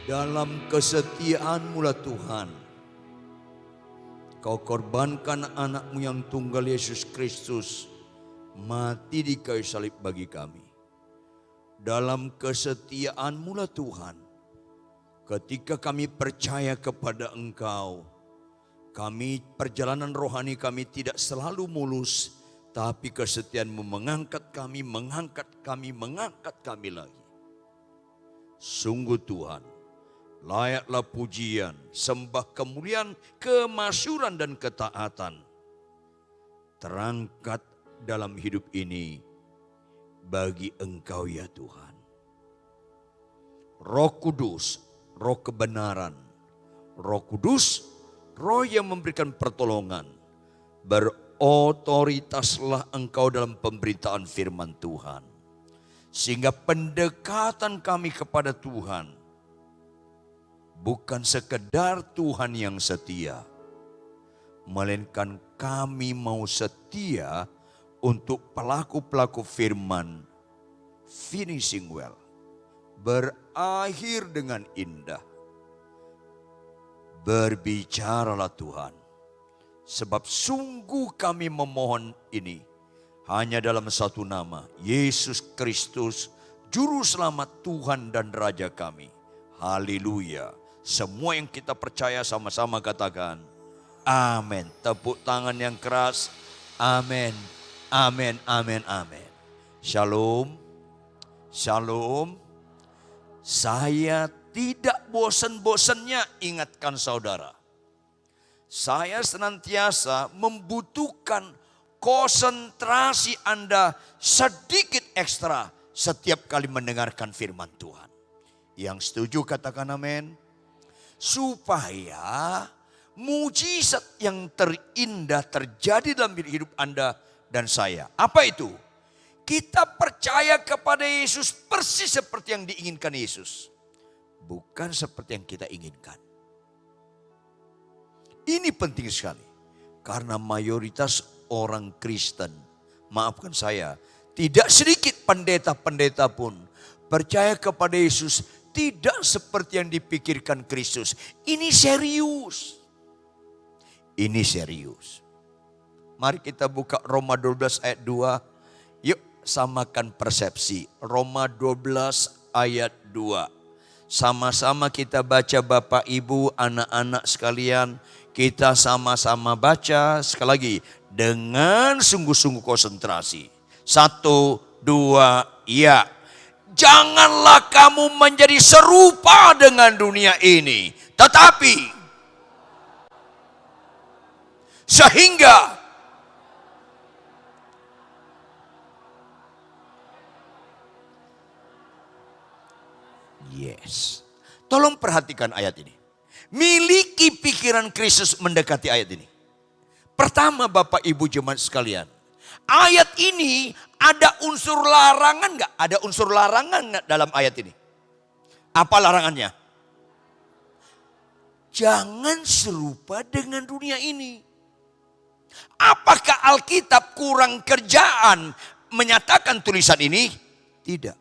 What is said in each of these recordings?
Dalam kesetiaan-Mu lah Tuhan, Kau korbankan anak-Mu yang tunggal Yesus Kristus mati di kayu salib bagi kami. Dalam kesetiaan-Mu lah Tuhan, ketika kami percaya kepada Engkau, perjalanan rohani kami tidak selalu mulus, tapi kesetiaan-Mu mengangkat kami lagi. Sungguh Tuhan, layaklah pujian, sembah, kemuliaan, kemasyhuran dan ketaatan terangkat dalam hidup ini bagi Engkau ya Tuhan. Roh Kudus, Roh kebenaran, Roh Kudus, Roh yang memberikan pertolongan, berotoritaslah Engkau dalam pemberitaan firman Tuhan. Sehingga pendekatan kami kepada Tuhan bukan sekedar Tuhan yang setia, melainkan kami mau setia untuk pelaku-pelaku firman, finishing well, berakhir dengan indah. Berbicaralah Tuhan, sebab sungguh kami memohon ini hanya dalam satu nama, Yesus Kristus, Juru Selamat Tuhan dan Raja kami. Haleluya. Semua yang kita percaya sama-sama katakan, amin. Tepuk tangan yang keras, amin, amin, amin, amin. Shalom, shalom. Saya tidak bosan-bosannya ingatkan saudara. Saya senantiasa membutuhkan konsentrasi Anda sedikit ekstra setiap kali mendengarkan firman Tuhan. Yang setuju katakan amin. Supaya mujizat yang terindah terjadi dalam hidup Anda dan saya. Apa itu? Kita percaya kepada Yesus persis seperti yang diinginkan Yesus. Bukan seperti yang kita inginkan. Ini penting sekali. Karena mayoritas orang Kristen, maafkan saya, tidak sedikit pendeta-pendeta pun percaya kepada Yesus tidak seperti yang dipikirkan Kristus. Ini serius. Ini serius. Mari kita buka Roma 12 ayat 2. Yuk samakan persepsi. Roma 12 ayat 2. Sama-sama kita baca Bapak Ibu, anak-anak sekalian. Kita sama-sama baca sekali lagi. Dengan sungguh-sungguh konsentrasi. 1, 2, ya. Janganlah kamu menjadi serupa dengan dunia ini. Tetapi sehingga yes. Tolong perhatikan ayat ini. Miliki pikiran Kristus mendekati ayat ini. Pertama Bapak Ibu jemaat sekalian. Ayat ini ada unsur larangan enggak? Ada unsur larangan enggak dalam ayat ini? Apa larangannya? Jangan serupa dengan dunia ini. Apakah Alkitab kurang kerjaan menyatakan tulisan ini? Tidak.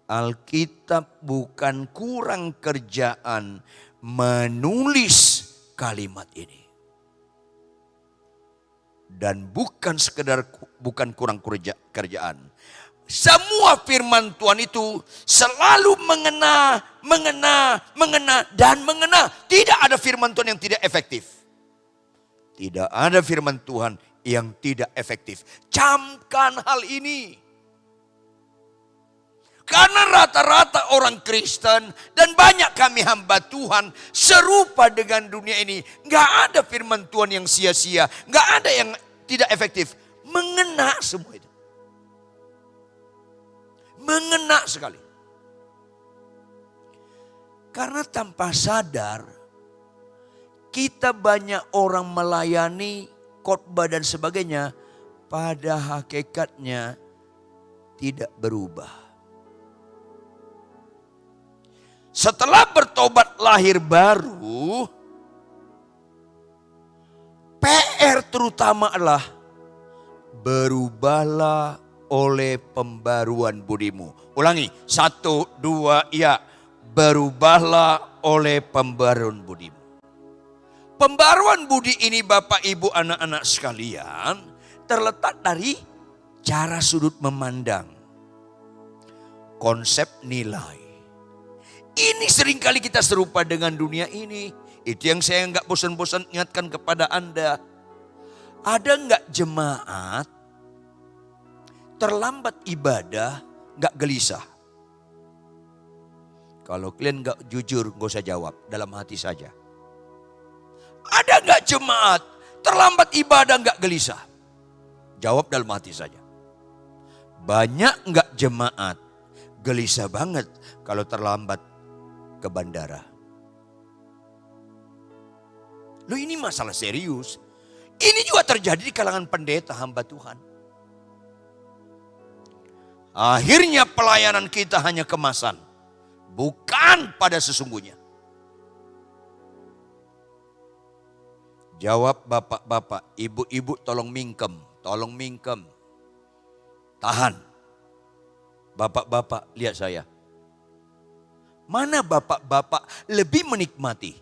Alkitab bukan kurang kerjaan menulis kalimat ini. Dan bukan kurang kerjaan. Semua firman Tuhan itu selalu mengena. Tidak ada firman Tuhan yang tidak efektif. Tidak ada firman Tuhan yang tidak efektif. Camkan hal ini. Karena rata-rata orang Kristen dan banyak kami hamba Tuhan serupa dengan dunia ini. Gak ada firman Tuhan yang sia-sia. Gak ada yang tidak efektif. Mengena semua itu. Mengena sekali. Karena tanpa sadar kita banyak orang melayani khotbah dan sebagainya. Pada hakikatnya tidak berubah. Setelah bertobat lahir baru, PR terutama adalah berubahlah oleh pembaruan budimu. Ulangi, 1, 2, ya. Berubahlah oleh pembaruan budimu. Pembaruan budi ini Bapak Ibu anak-anak sekalian terletak dari cara sudut memandang. Konsep nilai. Ini seringkali kita serupa dengan dunia ini. Itu yang saya nggak bosan-bosan ingatkan kepada Anda. Ada nggak jemaat terlambat ibadah nggak gelisah? Kalau kalian nggak jujur nggak usah jawab, dalam hati saja. Ada nggak jemaat terlambat ibadah nggak gelisah? Jawab dalam hati saja. Banyak nggak jemaat gelisah banget kalau terlambat ke bandara? Loh, ini masalah serius. Ini juga terjadi di kalangan pendeta hamba Tuhan. Akhirnya pelayanan kita hanya kemasan, bukan pada sesungguhnya. Jawab bapak-bapak, ibu-ibu tolong mingkem, tolong mingkem. Tahan. Bapak-bapak lihat saya. Mana bapak-bapak lebih menikmati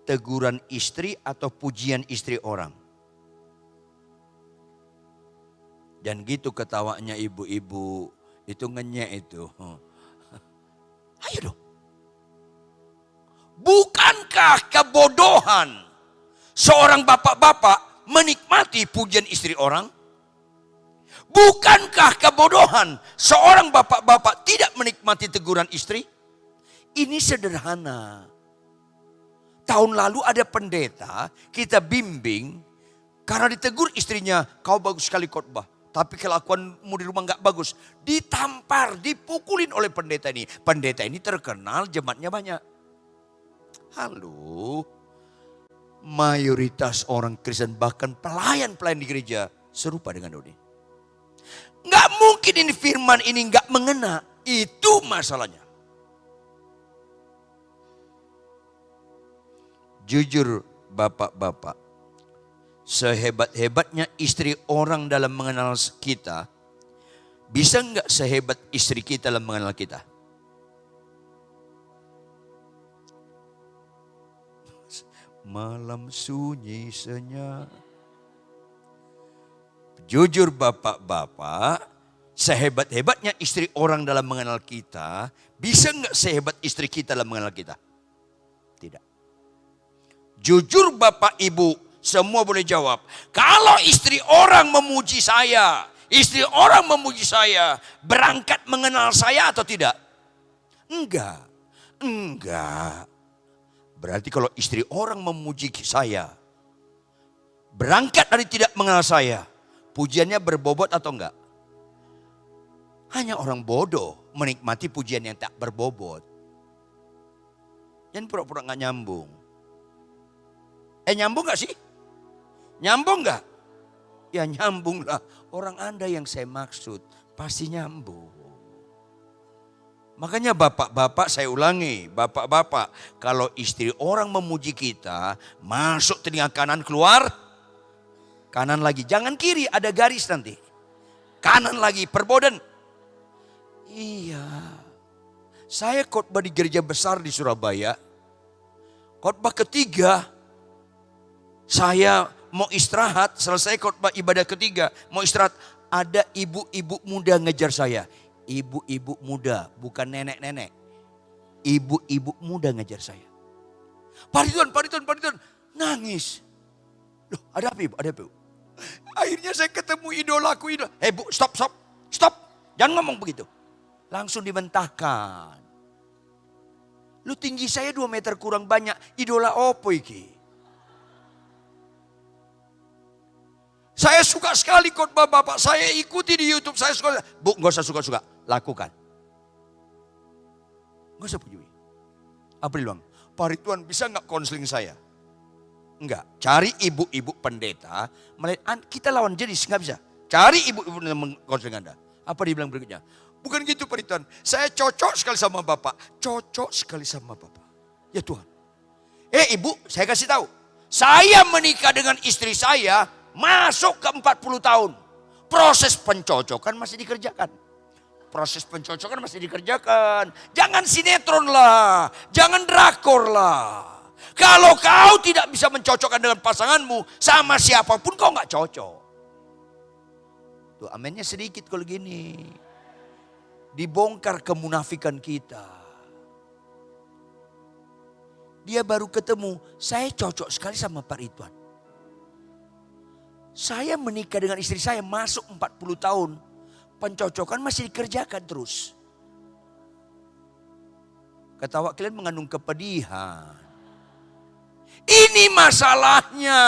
teguran istri atau pujian istri orang? Dan gitu ketawanya ibu-ibu, itu ngenyek itu. Ayo dong. Bukankah kebodohan seorang bapak-bapak menikmati pujian istri orang? Bukankah kebodohan seorang bapak-bapak tidak menikmati teguran istri? Ini sederhana. Tahun lalu ada pendeta, kita bimbing, karena ditegur istrinya, kau bagus sekali khotbah. Tapi kelakuanmu di rumah gak bagus. Ditampar, dipukulin oleh pendeta ini. Pendeta ini terkenal, jemaatnya banyak. Halo. Mayoritas orang Kristen, bahkan pelayan-pelayan di gereja, serupa dengan ini. Gak mungkin ini firman ini gak mengena. Itu masalahnya. Jujur bapak-bapak, sehebat-hebatnya istri orang dalam mengenal kita, bisa enggak sehebat istri kita dalam mengenal kita? Malam sunyi senyap. Jujur bapak-bapak, sehebat-hebatnya istri orang dalam mengenal kita, bisa enggak sehebat istri kita dalam mengenal kita? Tidak. Jujur bapak ibu, semua boleh jawab. Kalau istri orang memuji saya, istri orang memuji saya, berangkat mengenal saya atau tidak? Enggak. Enggak. Berarti kalau istri orang memuji saya, berangkat dari tidak mengenal saya, pujiannya berbobot atau enggak? Hanya orang bodoh menikmati pujian yang tak berbobot. Jangan pura-pura enggak nyambung. Nyambung gak sih? Nyambung gak? Ya nyambung lah. Orang Anda yang saya maksud pasti nyambung. Makanya bapak-bapak, saya ulangi. Bapak-bapak, kalau istri orang memuji kita, masuk telinga kanan, keluar kanan lagi. Jangan kiri, ada garis nanti. Kanan lagi, perboden. Iya. Saya khotbah di gereja besar di Surabaya. Khotbah ketiga, saya mau istirahat, selesai khotbah ibadah ketiga, mau istirahat. Ada ibu-ibu muda ngejar saya. Ibu-ibu muda, bukan nenek-nenek. Ibu-ibu muda ngejar saya. Pak Ridwan, nangis. Loh, ada apa ibu? Ada apa ibu? Akhirnya saya ketemu idolaku. Bu, stop. Jangan ngomong begitu. Langsung dimentahkan. Lu tinggi saya 2 meter kurang banyak. Idola opo iki? Saya suka sekali khotbah Bapak. Saya ikuti di YouTube. Saya suka. Bu, gak usah suka-suka. Lakukan. Gak usah puji. Apa bilang? Pak Ridwan bisa gak konseling saya? Enggak. Cari ibu-ibu pendeta. Kita lawan jenis. Gak bisa. Cari ibu-ibu yang mengkonseling Anda. Apa dia bilang berikutnya? Bukan gitu Pak Ridwan. Saya cocok sekali sama Bapak. Cocok sekali sama Bapak. Ya Tuhan. Ibu, saya kasih tahu. Saya menikah dengan istri saya. Masuk ke 40 tahun. Proses pencocokan masih dikerjakan. Proses pencocokan masih dikerjakan. Jangan sinetron lah, jangan drakor lah. Kalau kau tidak bisa mencocokkan dengan pasanganmu, sama siapapun kau nggak cocok. Tuh amennya sedikit kalau gini. Dibongkar kemunafikan kita. Dia baru ketemu, saya cocok sekali sama Pak Ridwan. Saya menikah dengan istri saya masuk 40 tahun. Pencocokan masih dikerjakan terus. Ketawa kalian mengandung kepedihan. Ini masalahnya.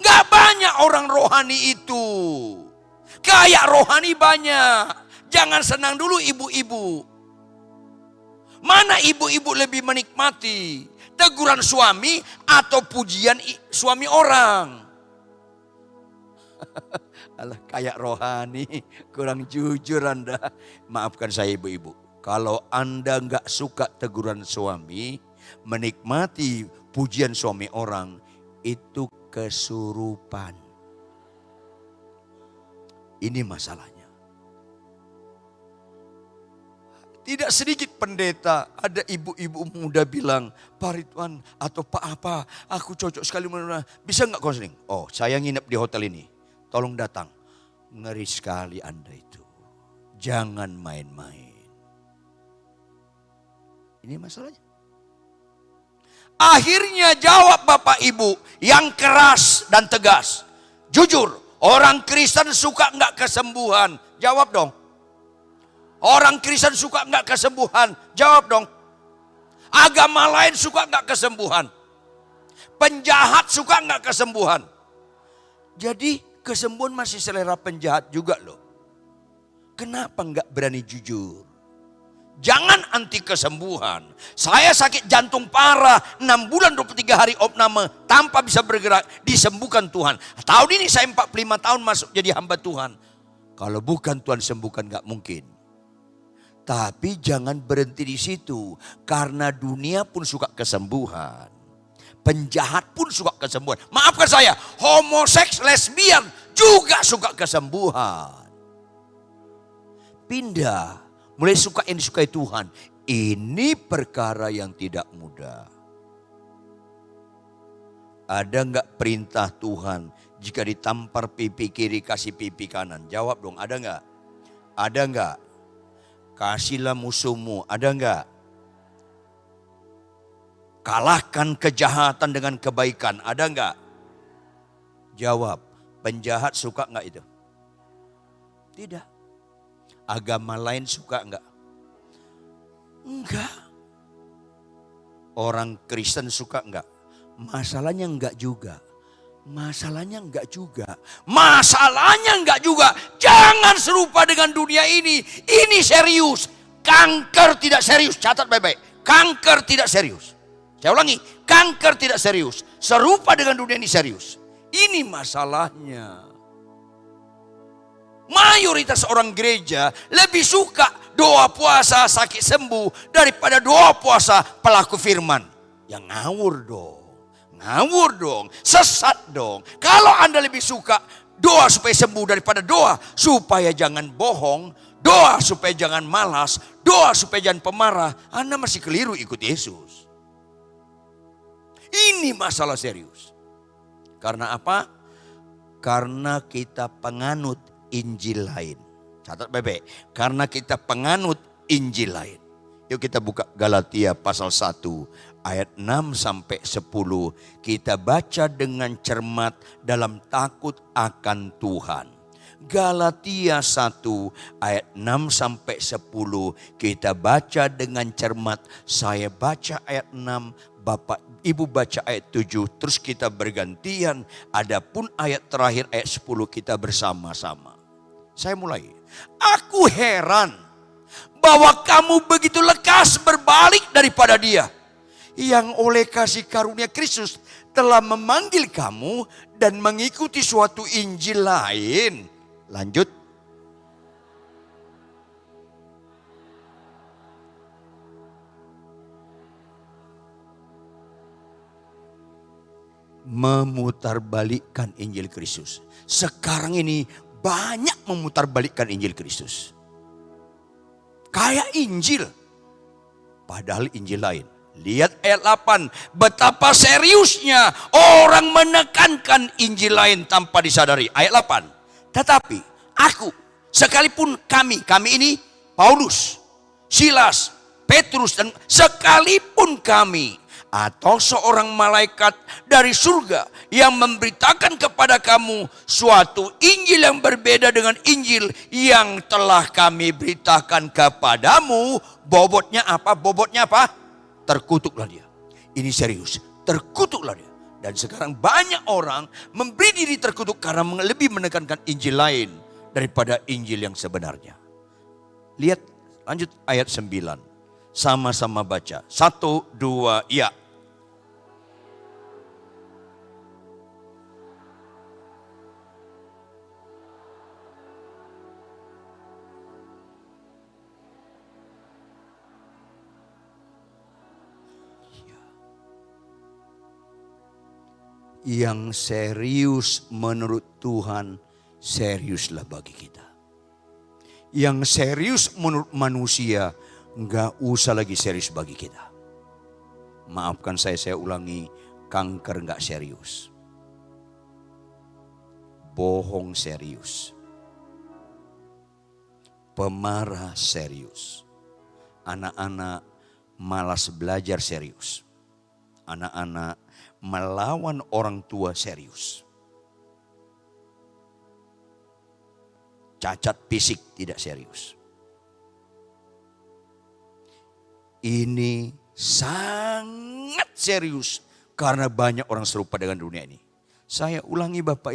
Gak banyak orang rohani itu. Kayak rohani banyak. Jangan senang dulu ibu-ibu. Mana ibu-ibu lebih menikmati? Teguran suami atau pujian suami orang? Alah, kayak rohani, kurang jujur Anda. Maafkan saya ibu-ibu. Kalau Anda gak suka teguran suami, menikmati pujian suami orang, itu kesurupan. Ini masalahnya. Tidak sedikit pendeta, ada ibu-ibu muda bilang, Pak Ridwan atau Pak apa, aku cocok sekali. Bisa gak konseling? Oh, saya nginep di hotel ini, tolong datang. Ngeri sekali Anda itu. Jangan main-main. Ini masalahnya. Akhirnya jawab Bapak Ibu yang keras dan tegas. Jujur, orang Kristen suka enggak kesembuhan? Jawab dong. Orang Kristen suka enggak kesembuhan? Jawab dong. Agama lain suka enggak kesembuhan? Penjahat suka enggak kesembuhan? Jadi kesembuhan masih selera penjahat juga loh. Kenapa enggak berani jujur? Jangan anti kesembuhan. Saya sakit jantung parah, 6 bulan 23 hari opname tanpa bisa bergerak, disembuhkan Tuhan. Tahun ini saya 45 tahun masuk jadi hamba Tuhan. Kalau bukan Tuhan sembuhkan gak mungkin. Tapi jangan berhenti di situ, karena dunia pun suka kesembuhan. Penjahat pun suka kesembuhan. Maafkan saya, homoseks, lesbian juga suka kesembuhan. Pindah. Mulai suka yang disukai Tuhan. Ini perkara yang tidak mudah. Ada enggak perintah Tuhan jika ditampar pipi kiri kasih pipi kanan? Jawab dong, ada enggak? Ada enggak? Kasihlah musuhmu, ada enggak? Kalahkan kejahatan dengan kebaikan, ada enggak? Jawab, penjahat suka enggak itu? Tidak. Agama lain suka enggak? Enggak. Orang Kristen suka enggak? Masalahnya enggak juga. Masalahnya enggak juga. Masalahnya enggak juga. Jangan serupa dengan dunia ini. Ini serius. Kanker tidak serius. Catat baik-baik. Kanker tidak serius. Saya ulangi. Kanker tidak serius. Serupa dengan dunia ini serius. Ini masalahnya. Mayoritas orang gereja lebih suka doa puasa sakit sembuh daripada doa puasa pelaku firman. Yang ngawur dong. Ngawur dong. Sesat dong. Kalau Anda lebih suka doa supaya sembuh daripada doa supaya jangan bohong, doa supaya jangan malas, doa supaya jangan pemarah, Anda masih keliru ikut Yesus. Ini masalah serius. Karena apa? Karena kita penganut Injil lain. Catat baik-baik. Karena kita penganut Injil lain. Yuk kita buka Galatia pasal 1 ayat 6 sampai 10. Kita baca dengan cermat dalam takut akan Tuhan. Galatia 1 ayat 6 sampai 10. Kita baca dengan cermat. Saya baca ayat 6. Bapak Ibu baca ayat 7, terus kita bergantian. Adapun ayat terakhir ayat 10 kita bersama-sama. Saya mulai. Aku heran bahwa kamu begitu lekas berbalik daripada Dia yang oleh kasih karunia Kristus telah memanggil kamu dan mengikuti suatu Injil lain. Lanjut. memutarbalikkan Injil Kristus. Sekarang ini banyak memutarbalikkan Injil Kristus. Kayak Injil, padahal Injil lain. Lihat ayat 8, betapa seriusnya orang menekankan Injil lain tanpa disadari. Ayat 8, tetapi aku, sekalipun kami ini Paulus, Silas, Petrus, dan sekalipun kami atau seorang malaikat dari surga yang memberitakan kepada kamu suatu Injil yang berbeda dengan Injil yang telah kami beritakan kepadamu, bobotnya apa? Bobotnya apa? Terkutuklah dia. Ini serius, terkutuklah dia. Dan sekarang banyak orang memberi diri terkutuk karena lebih menekankan Injil lain daripada Injil yang sebenarnya. Lihat lanjut ayat 9. Sama-sama baca. 1, 2, ya. Yang serius menurut Tuhan, seriuslah bagi kita. Yang serius menurut manusia, enggak usah lagi serius bagi kita. Maafkan saya ulangi, kanker enggak serius. Bohong serius. Pemarah serius. Anak-anak malas belajar serius. Anak-anak melawan orang tua serius. Cacat fisik tidak serius. Ini sangat serius karena banyak orang serupa dengan dunia ini. Saya ulangi Bapak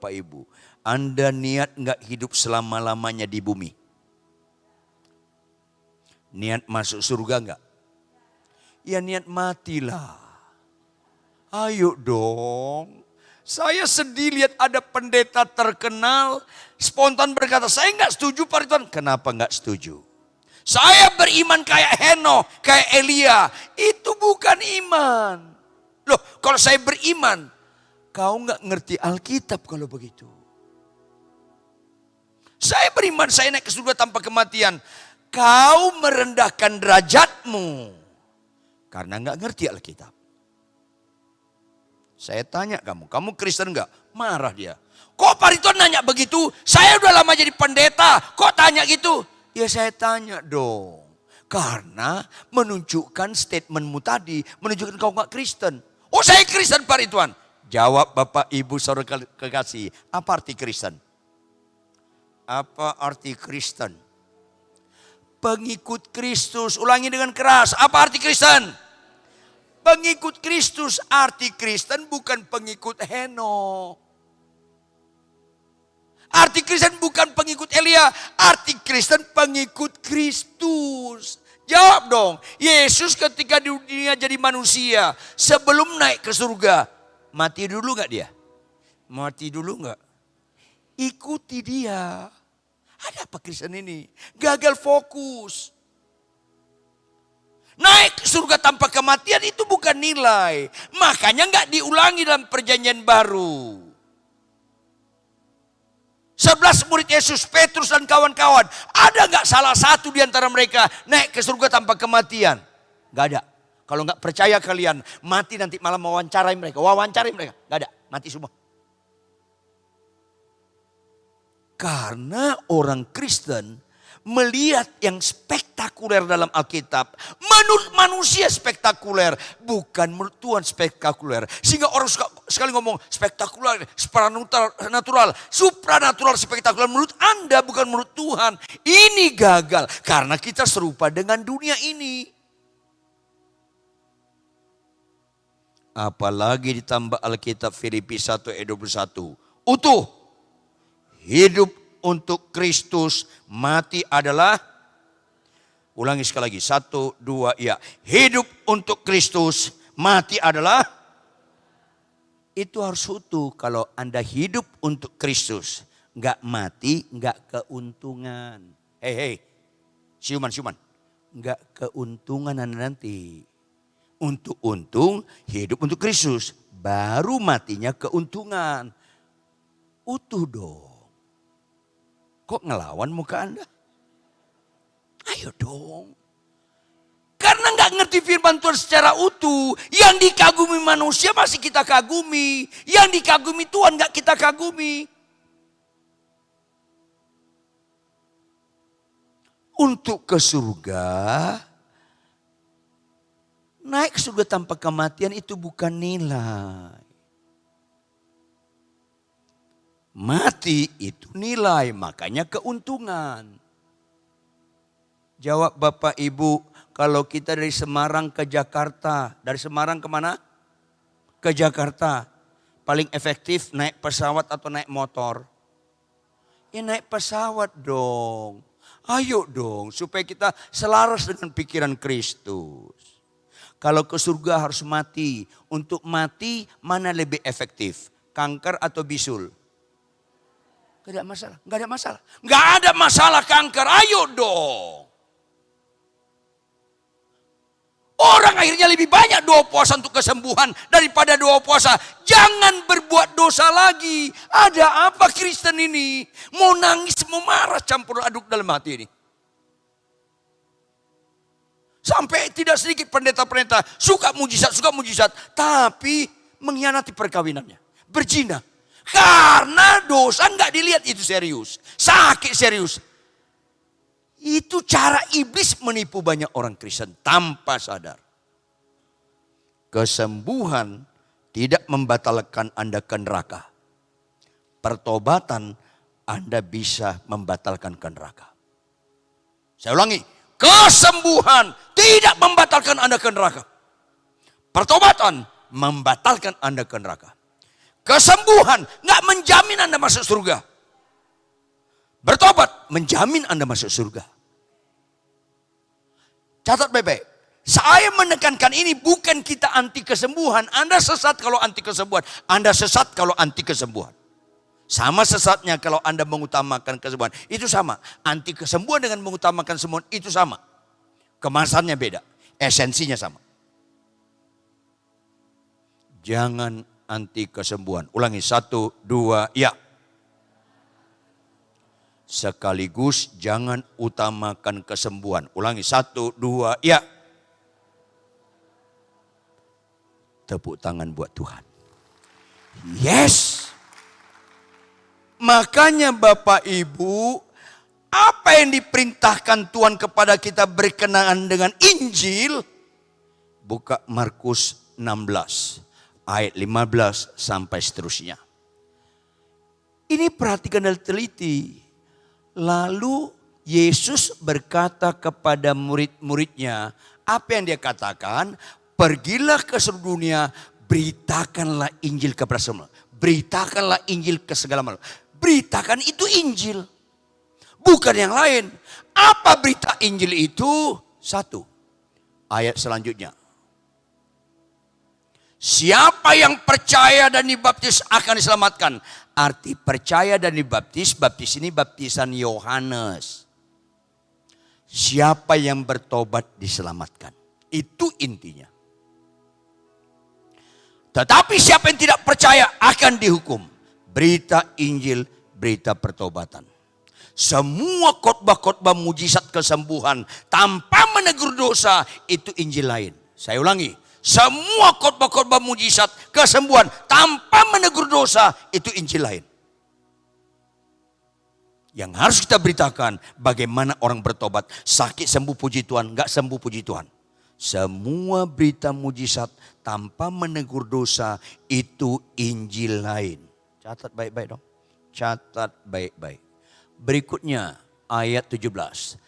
Ibu, Anda niat enggak hidup selama-lamanya di bumi? Niat masuk surga enggak? Ya niat matilah. Ayo dong. Saya sedih lihat ada pendeta terkenal spontan berkata, saya enggak setuju Pak Ridwan. Kenapa enggak setuju? Saya beriman kayak Henokh, kayak Elia. Itu bukan iman. Loh, kalau saya beriman, kau enggak ngerti Alkitab kalau begitu. Saya beriman, saya naik ke surga tanpa kematian. Kau merendahkan derajatmu karena enggak ngerti Alkitab. Saya tanya kamu Kristen enggak? Marah dia. Kok Pak Ridwan nanya begitu? Saya udah lama jadi pendeta, kok tanya gitu? Ya saya tanya dong. Karena menunjukkan statementmu tadi, menunjukkan kau enggak Kristen. Oh saya Kristen Pak Ridwan. Jawab Bapak Ibu Saudara kekasih, apa arti Kristen? Apa arti Kristen? Pengikut Kristus, ulangi dengan keras, apa arti Kristen? Pengikut Kristus, arti Kristen bukan pengikut Henokh. Arti Kristen bukan pengikut Elia, arti Kristen pengikut Kristus. Jawab dong, Yesus ketika di dunia jadi manusia, sebelum naik ke surga, mati dulu gak dia? Mati dulu gak? Ikuti dia. Ada apa Kristen ini? Gagal fokus. Naik ke surga tanpa kematian itu bukan nilai. Makanya enggak diulangi dalam perjanjian baru. 11 murid Yesus, Petrus dan kawan-kawan. Ada enggak salah satu di antara mereka naik ke surga tanpa kematian? Enggak ada. Kalau enggak percaya kalian, mati nanti malam wawancarai mereka. Enggak ada, mati semua. Karena orang Kristen melihat yang spektakuler dalam Alkitab. Menurut manusia spektakuler. Bukan menurut Tuhan spektakuler. Sehingga orang suka sekali ngomong spektakuler, supranatural spektakuler. Menurut Anda bukan menurut Tuhan. Ini gagal. Karena kita serupa dengan dunia ini. Apalagi ditambah Alkitab Filipi 1 ayat 21. Utuh. Hidup untuk Kristus, mati adalah, ulangi sekali lagi, 1, 2, ya. Hidup untuk Kristus, mati adalah, itu harus utuh. Kalau Anda hidup untuk Kristus, enggak mati, enggak keuntungan. Hei, siuman. Enggak keuntungan Anda nanti. Untuk untung, hidup untuk Kristus. baru matinya keuntungan. Utuh dong. Kok ngelawan muka Anda? Ayo dong. Karena nggak ngerti firman Tuhan secara utuh. Yang dikagumi manusia masih kita kagumi. Yang dikagumi Tuhan nggak kita kagumi. Untuk ke surga, naik ke surga tanpa kematian itu bukan nilai. Mati itu nilai, makanya keuntungan. Jawab Bapak Ibu, kalau kita dari Semarang ke Jakarta, dari Semarang kemana? Ke Jakarta. Paling efektif naik pesawat atau naik motor? Ya naik pesawat dong. Ayo dong, supaya kita selaras dengan pikiran Kristus. Kalau ke surga harus mati. Untuk mati mana lebih efektif? Kanker atau bisul? Gak ada masalah, gak ada masalah. Gak ada masalah kanker, ayo dong. Orang akhirnya lebih banyak doa puasa untuk kesembuhan daripada doa puasa. Jangan berbuat dosa lagi. Ada apa Kristen ini? Mau nangis, mau marah, campur aduk dalam hati ini. Sampai tidak sedikit pendeta-pendeta suka mujizat. Tapi mengkhianati perkawinannya. Berzina. Karena dosa nggak dilihat itu serius. Sakit serius. Itu cara iblis menipu banyak orang Kristen tanpa sadar. Kesembuhan tidak membatalkan Anda ke neraka. Pertobatan Anda bisa membatalkan ke neraka. Saya ulangi, kesembuhan tidak membatalkan Anda ke neraka. Pertobatan membatalkan Anda ke neraka. Kesembuhan nggak menjamin Anda masuk surga. Bertobat menjamin Anda masuk surga. Catat baik-baik. Saya menekankan ini bukan kita anti kesembuhan. Anda sesat kalau anti kesembuhan. Anda sesat kalau anti kesembuhan. Sama sesatnya kalau Anda mengutamakan kesembuhan. Itu sama. Anti kesembuhan dengan mengutamakan kesembuhan itu sama. Kemasannya beda. Esensinya sama. Jangan anti kesembuhan. Ulangi 1, 2, ya. Sekaligus jangan utamakan kesembuhan. Ulangi 1, 2, ya. Tepuk tangan buat Tuhan. Yes. Makanya Bapak Ibu, apa yang diperintahkan Tuhan kepada kita berkenaan dengan Injil? Buka Markus 16 ayat 15 sampai seterusnya. Ini perhatikan dan teliti. Lalu Yesus berkata kepada murid-muridnya, apa yang dia katakan? Pergilah ke seluruh dunia, beritakanlah Injil kepada semua. Beritakanlah Injil ke segala makhluk. Beritakan itu Injil, bukan yang lain. Apa berita Injil itu? 1, ayat selanjutnya. Siapa yang percaya dan dibaptis akan diselamatkan. Arti percaya dan dibaptis, baptis ini baptisan Yohanes. Siapa yang bertobat diselamatkan. Itu intinya. Tetapi siapa yang tidak percaya akan dihukum. Berita Injil, berita pertobatan. Semua khotbah-khotbah mujizat kesembuhan tanpa menegur dosa itu Injil lain. Saya ulangi. Semua khotbah-khotbah mujizat kesembuhan tanpa menegur dosa itu Injil lain. Yang harus kita beritakan bagaimana orang bertobat. Sakit sembuh puji Tuhan, enggak sembuh puji Tuhan. Semua berita mujizat tanpa menegur dosa itu Injil lain. Catat baik-baik dong. Catat baik-baik. Berikutnya ayat 17.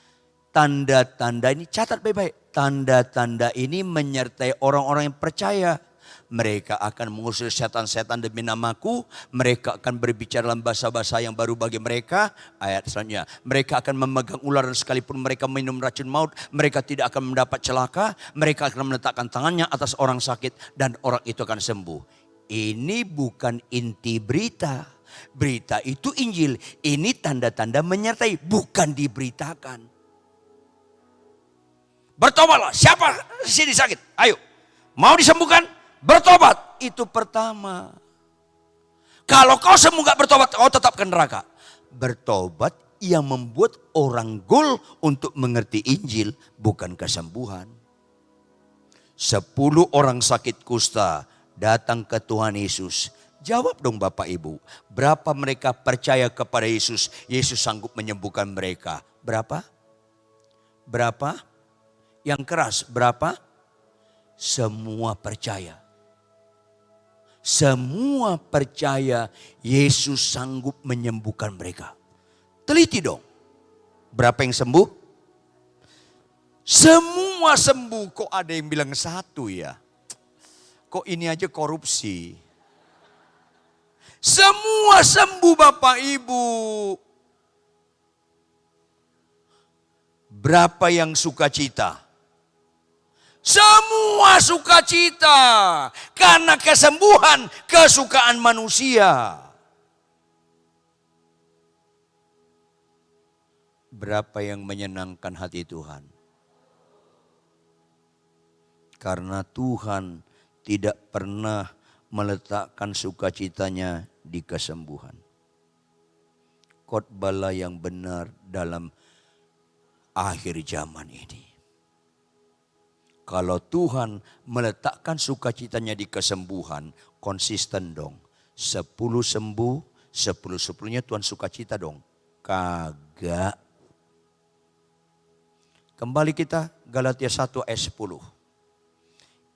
Tanda-tanda ini catat baik-baik. Tanda-tanda ini menyertai orang-orang yang percaya. Mereka akan mengusir setan-setan demi namaku. Mereka akan berbicara dalam bahasa-bahasa yang baru bagi mereka. Ayat selanjutnya. Mereka akan memegang ular dan sekalipun mereka minum racun maut. Mereka tidak akan mendapat celaka. Mereka akan meletakkan tangannya atas orang sakit. Dan orang itu akan sembuh. Ini bukan inti berita. Berita itu Injil. Ini tanda-tanda menyertai. Bukan diberitakan. Bertobatlah. Siapa di sini sakit? Ayo. Mau disembuhkan? Bertobat. itu pertama. Kalau kau semua gak bertobat, kau tetap ke neraka. Bertobat yang membuat orang goal untuk mengerti Injil, bukan kesembuhan. 10 orang sakit kusta datang ke Tuhan Yesus. Jawab dong Bapak Ibu, berapa mereka percaya kepada Yesus? Yesus sanggup menyembuhkan mereka. Berapa? Berapa? Yang keras, berapa? Semua percaya. Semua percaya Yesus sanggup menyembuhkan mereka. Teliti dong. Berapa yang sembuh? Semua sembuh. Kok ada yang bilang 1 ya? Kok ini aja korupsi? Semua sembuh Bapak Ibu. Berapa yang sukacita? Semua sukacita. Karena kesembuhan, kesukaan manusia. Berapa yang menyenangkan hati Tuhan? Karena Tuhan tidak pernah meletakkan sukacitanya di kesembuhan. Khotbahlah yang benar dalam akhir zaman ini. Kalau Tuhan meletakkan sukacitanya di kesembuhan, konsisten dong. 10 sembuh, 10-10-nya Tuhan sukacita dong. Kagak. Kembali kita Galatia 1 ayat 10.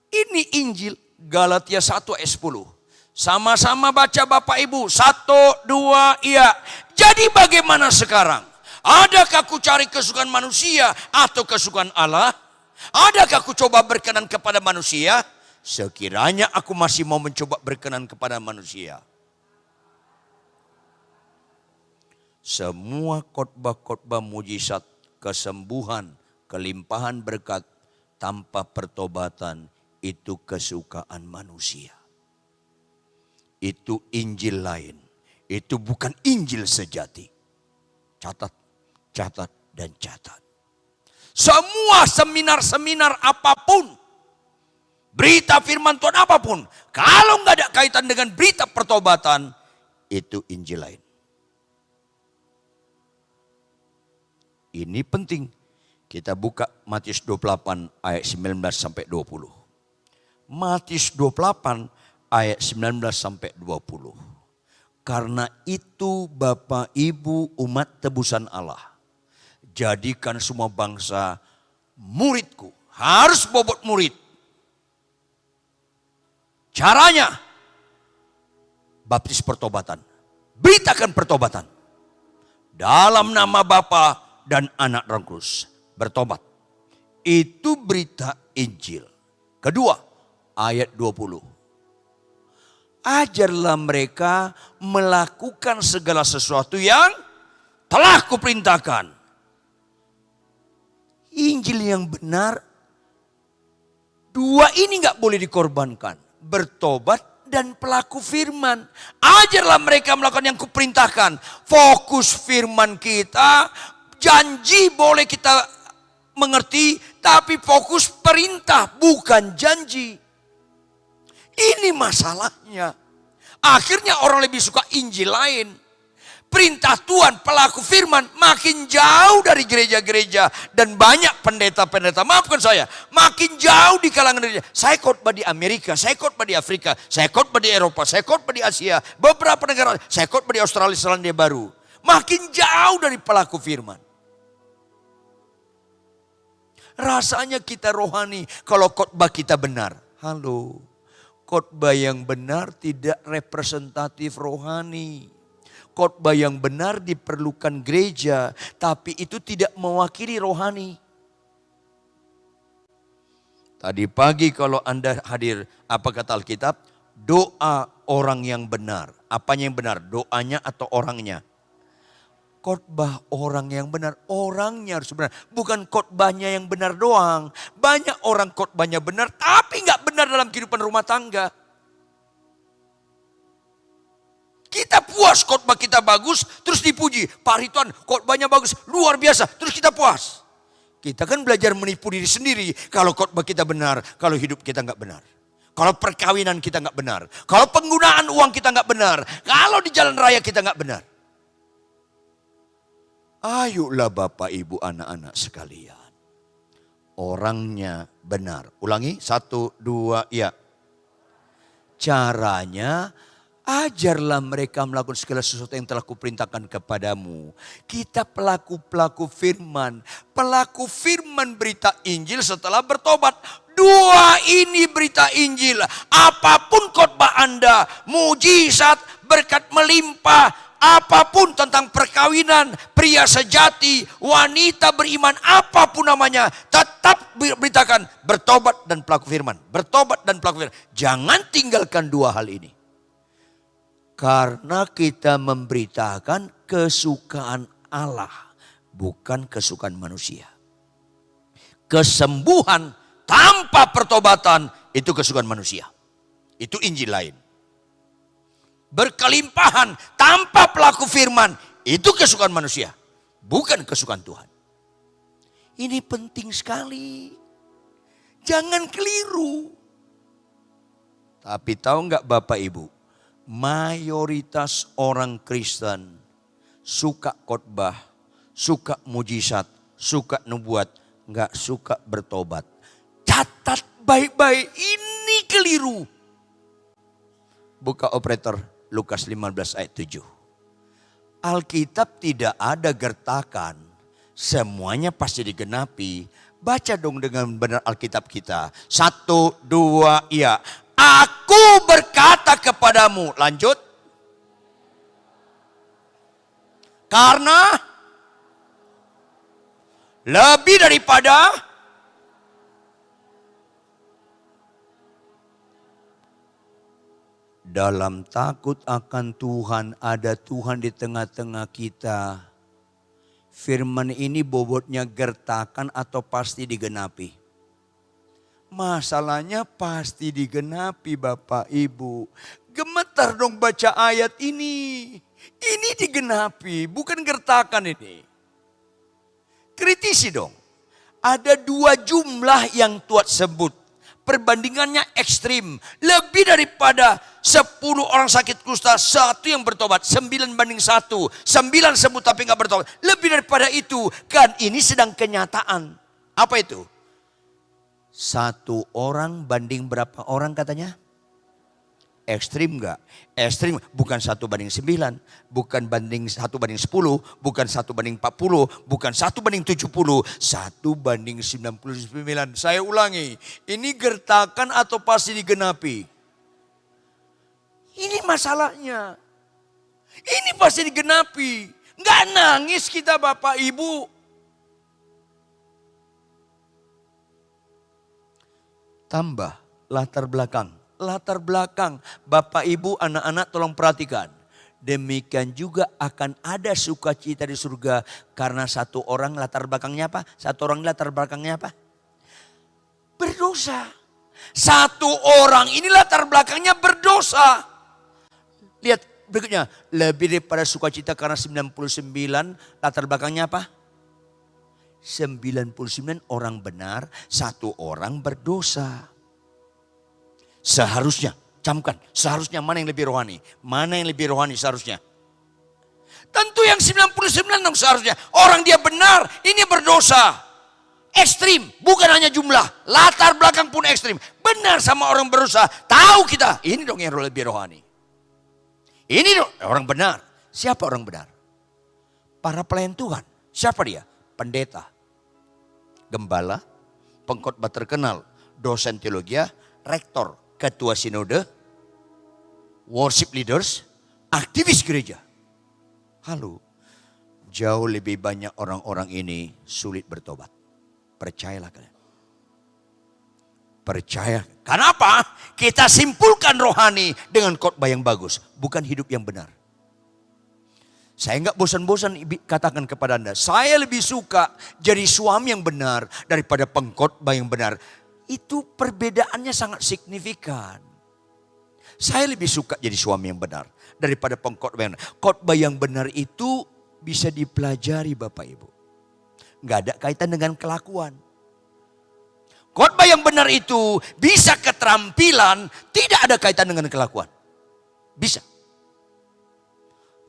Ini Injil Galatia 1 ayat 10. Sama-sama baca Bapak Ibu. 1, 2, iya. Jadi bagaimana sekarang? Adakah ku cari kesukaan manusia atau kesukaan Allah? Adakah ku coba berkenan kepada manusia? Sekiranya aku masih mau mencoba berkenan kepada manusia. Semua khotbah-khotbah mujizat, kesembuhan, kelimpahan berkat tanpa pertobatan itu kesukaan manusia. Itu Injil lain. Itu bukan Injil sejati. Catat, catat, dan catat. Semua seminar-seminar apapun, berita firman Tuhan apapun, kalau nggak ada kaitan dengan berita pertobatan, itu Injil lain. Ini penting. Kita buka Matius 28 ayat 19 sampai 20. Matius 28 ayat 19 sampai 20. Karena itu Bapak Ibu umat tebusan Allah, jadikan semua bangsa muridku. Harus bobot murid. Caranya baptis pertobatan. Beritakan pertobatan. Dalam nama Bapa dan Anak Roh Kudus. Bertobat. Itu berita Injil. Kedua, ayat 20. Ajarlah mereka melakukan segala sesuatu yang telah kuperintahkan. Injil yang benar, dua ini gak boleh dikorbankan. Bertobat dan pelaku firman. Ajarlah mereka melakukan yang kuperintahkan. Fokus firman kita, janji boleh kita mengerti, tapi fokus perintah bukan janji. Ini masalahnya. Akhirnya orang lebih suka Injil lain. Perintah Tuhan, pelaku firman makin jauh dari gereja-gereja. Dan banyak pendeta-pendeta, maafkan saya, makin jauh di kalangan gereja. Saya khotbah di Amerika, saya khotbah di Afrika, saya khotbah di Eropa, saya khotbah di Asia. Beberapa negara, saya khotbah di Australia, Selandia Baru. Makin jauh dari pelaku firman. Rasanya kita rohani kalau khotbah kita benar. Halo, khotbah yang benar tidak representatif rohani. Khotbah yang benar diperlukan gereja, tapi itu tidak mewakili rohani. Tadi pagi kalau Anda hadir, apa kata Alkitab? Doa orang yang benar. Apanya yang benar? Doanya atau orangnya? Khotbah orang yang benar, orangnya harus benar. Bukan khotbahnya yang benar doang. Banyak orang khotbahnya benar, tapi gak benar dalam kehidupan rumah tangga. Kita puas khotbah kita bagus, terus dipuji. Pak Rituan khotbahnya bagus, luar biasa, terus kita puas. Kita kan belajar menipu diri sendiri kalau khotbah kita benar, kalau hidup kita gak benar. Kalau perkawinan kita nggak benar. Kalau penggunaan uang kita nggak benar. Kalau di jalan raya kita nggak benar. Ayolah Bapak Ibu anak-anak sekalian. Orangnya benar. Ulangi, 1, 2, ya. Caranya, ajarlah mereka melakukan segala sesuatu yang telah kuperintahkan kepadamu. Kita pelaku-pelaku firman. Pelaku firman berita Injil setelah bertobat. 2 ini berita Injil. Apapun khotbah Anda, mujizat, berkat melimpah, apapun tentang perkawinan, pria sejati, wanita beriman, apapun namanya, tetap beritakan bertobat dan pelaku firman. Bertobat dan pelaku firman. Jangan tinggalkan 2 hal ini. Karena kita memberitakan kesukaan Allah, bukan kesukaan manusia. Kesembuhan tanpa pertobatan itu kesukaan manusia. Itu Injil lain. Berkelimpahan tanpa pelaku firman, itu kesukaan manusia, bukan kesukaan Tuhan. Ini penting sekali. Jangan keliru. Tapi tahu nggak Bapak Ibu, mayoritas orang Kristen suka khotbah, suka mujizat, suka nubuat, nggak suka bertobat. Catat baik-baik, ini keliru. Buka operator Lukas 15 ayat 7. Alkitab tidak ada gertakan. Semuanya pasti digenapi. Baca dong dengan benar Alkitab kita. 1, 2, ya. Aku berkata kepadamu. Lanjut. Karena lebih daripada dalam takut akan Tuhan, ada Tuhan di tengah-tengah kita. Firman ini bobotnya gertakan atau pasti digenapi? Masalahnya pasti digenapi Bapak Ibu. Gemetar dong baca ayat ini. Ini digenapi, bukan gertakan ini. Kritisi dong. Ada 2 jumlah yang Tuhan sebut. Perbandingannya ekstrim. Lebih daripada 10 orang sakit kusta, 1 yang bertobat. 9 banding 1. 9 sembuh tapi gak bertobat. Lebih daripada itu. Kan ini sedang kenyataan. Apa itu? 1 orang banding berapa orang katanya? Ekstrim gak? Ekstrim bukan 1 banding 9. Bukan banding 1 banding 10. Bukan 1 banding 40. Bukan 1 banding 70. 1 banding 99. Saya ulangi. Ini gertakan atau pasti digenapi? Ini masalahnya. Ini pasti digenapi. Gak nangis kita Bapak Ibu. Tambah latar belakang. Latar belakang Bapak Ibu anak-anak tolong perhatikan. Demikian juga akan ada sukacita di surga. Karena 1 orang latar belakangnya apa? 1 orang latar belakangnya apa? Berdosa. 1 orang ini latar belakangnya berdosa. Lihat berikutnya. Lebih daripada sukacita karena 99 latar belakangnya apa? 99 orang benar, 1 orang berdosa. Seharusnya, camkan, seharusnya mana yang lebih rohani? Mana yang lebih rohani seharusnya? Tentu yang 99 dong seharusnya. Orang dia benar, ini berdosa. Ekstrim, bukan hanya jumlah. Latar belakang pun ekstrim. Benar sama orang berdosa. Tahu kita, ini dong yang lebih rohani. Ini dong orang benar. Siapa orang benar? Para pelayan Tuhan. Siapa dia? Pendeta, gembala, pengkhotbah terkenal, dosen teologi, rektor, ketua sinode, worship leaders, aktivis gereja. Halo, jauh lebih banyak orang-orang ini sulit bertobat. Percayalah kalian. Percaya. Kenapa? Kita simpulkan rohani dengan khotbah yang bagus, bukan hidup yang benar. Saya enggak bosan-bosan katakan kepada Anda, saya lebih suka jadi suami yang benar daripada pengkhotbah yang benar. Itu perbedaannya sangat signifikan. Saya lebih suka jadi suami yang benar daripada pengkhotbah yang benar. Khotbah yang benar itu bisa dipelajari Bapak Ibu. Enggak ada kaitan dengan kelakuan. Khotbah yang benar itu bisa keterampilan, tidak ada kaitan dengan kelakuan. Bisa.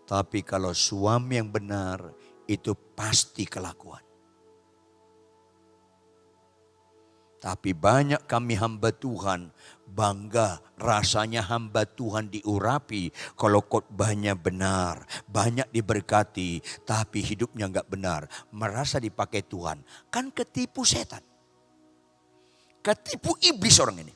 Tapi kalau suami yang benar, itu pasti kelakuan. Tapi banyak kami hamba Tuhan bangga rasanya hamba Tuhan diurapi kalau khotbahnya benar, banyak diberkati, tapi hidupnya enggak benar, merasa dipakai Tuhan. Kan ketipu setan. Ketipu iblis orang ini.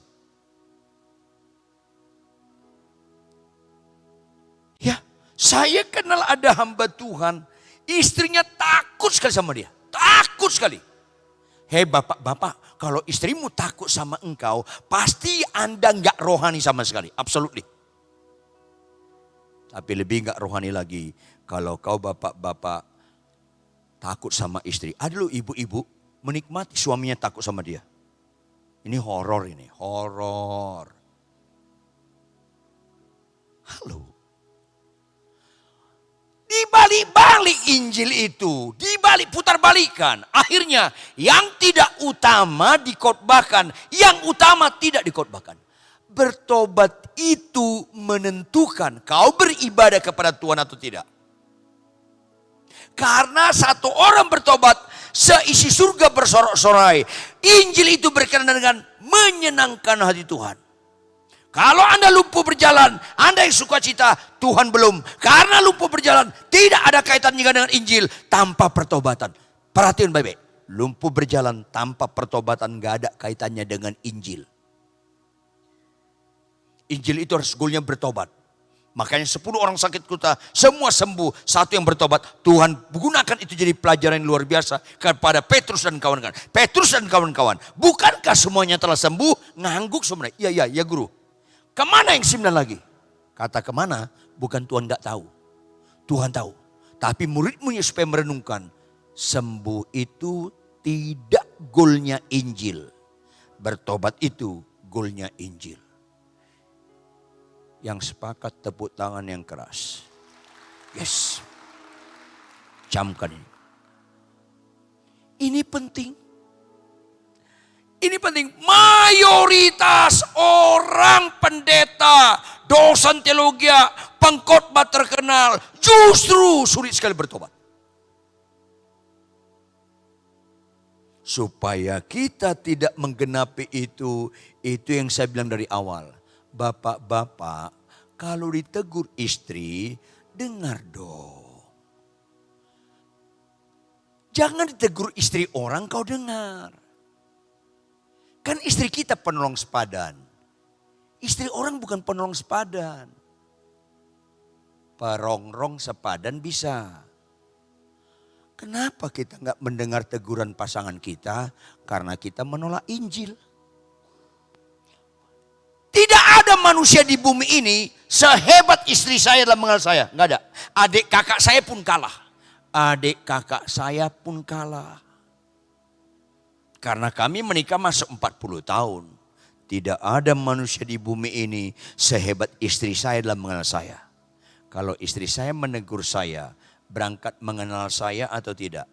Ya, saya kenal ada hamba Tuhan, istrinya takut sekali sama dia. Takut sekali. Hei bapak-bapak, kalau istrimu takut sama engkau, pasti Anda enggak rohani sama sekali. Absolutely. Tapi lebih enggak rohani lagi, kalau kau bapak-bapak takut sama istri. Ada loh ibu-ibu menikmati suaminya takut sama dia. Ini horor ini, horor. Halo. Dibalik-balik Injil itu, dibalik putar balikan. Akhirnya yang tidak utama dikhotbahkan, yang utama tidak dikhotbahkan. Bertobat itu menentukan kau beribadah kepada Tuhan atau tidak. Karena satu orang bertobat, seisi surga bersorak-sorai. Injil itu berkenaan dengan menyenangkan hati Tuhan. Kalau Anda lumpuh berjalan, Anda yang sukacita, Tuhan belum. Karena lumpuh berjalan, tidak ada kaitannya dengan Injil tanpa pertobatan. Perhatian baik-baik. Lumpuh berjalan tanpa pertobatan gak ada kaitannya dengan Injil. Injil itu harus goalnya bertobat. Makanya 10 orang sakit kusta, semua sembuh. Satu yang bertobat, Tuhan gunakan itu jadi pelajaran yang luar biasa kepada Petrus dan kawan-kawan. Petrus dan kawan-kawan, bukankah semuanya telah sembuh? Ngangguk sebenarnya. Iya guru. Kemana yang 9 lagi? Kata kemana? Bukan Tuhan gak tahu. Tuhan tahu. Tapi murid-muridnya supaya merenungkan. Sembuh itu tidak goalnya Injil. Bertobat itu goalnya Injil. Yang sepakat tepuk tangan yang keras. Yes. Camkan ini. Ini penting. Ini penting, mayoritas orang pendeta, dosen teologi, pengkhotbah terkenal justru sulit sekali bertobat. Supaya kita tidak menggenapi itu yang saya bilang dari awal. Bapak-bapak, kalau ditegur istri, dengar dong. Jangan ditegur istri orang kau dengar. Kan istri kita penolong sepadan. Istri orang bukan penolong sepadan. Perongrong sepadan bisa. Kenapa kita nggak mendengar teguran pasangan kita? Karena kita menolak Injil. Tidak ada manusia di bumi ini sehebat istri saya dalam mengenal saya. Nggak ada. Adik kakak saya pun kalah. Adik kakak saya pun kalah. Karena kami menikah masuk 40 tahun. Tidak ada manusia di bumi ini sehebat istri saya dalam mengenal saya. Kalau istri saya menegur saya, berangkat mengenal saya atau tidak?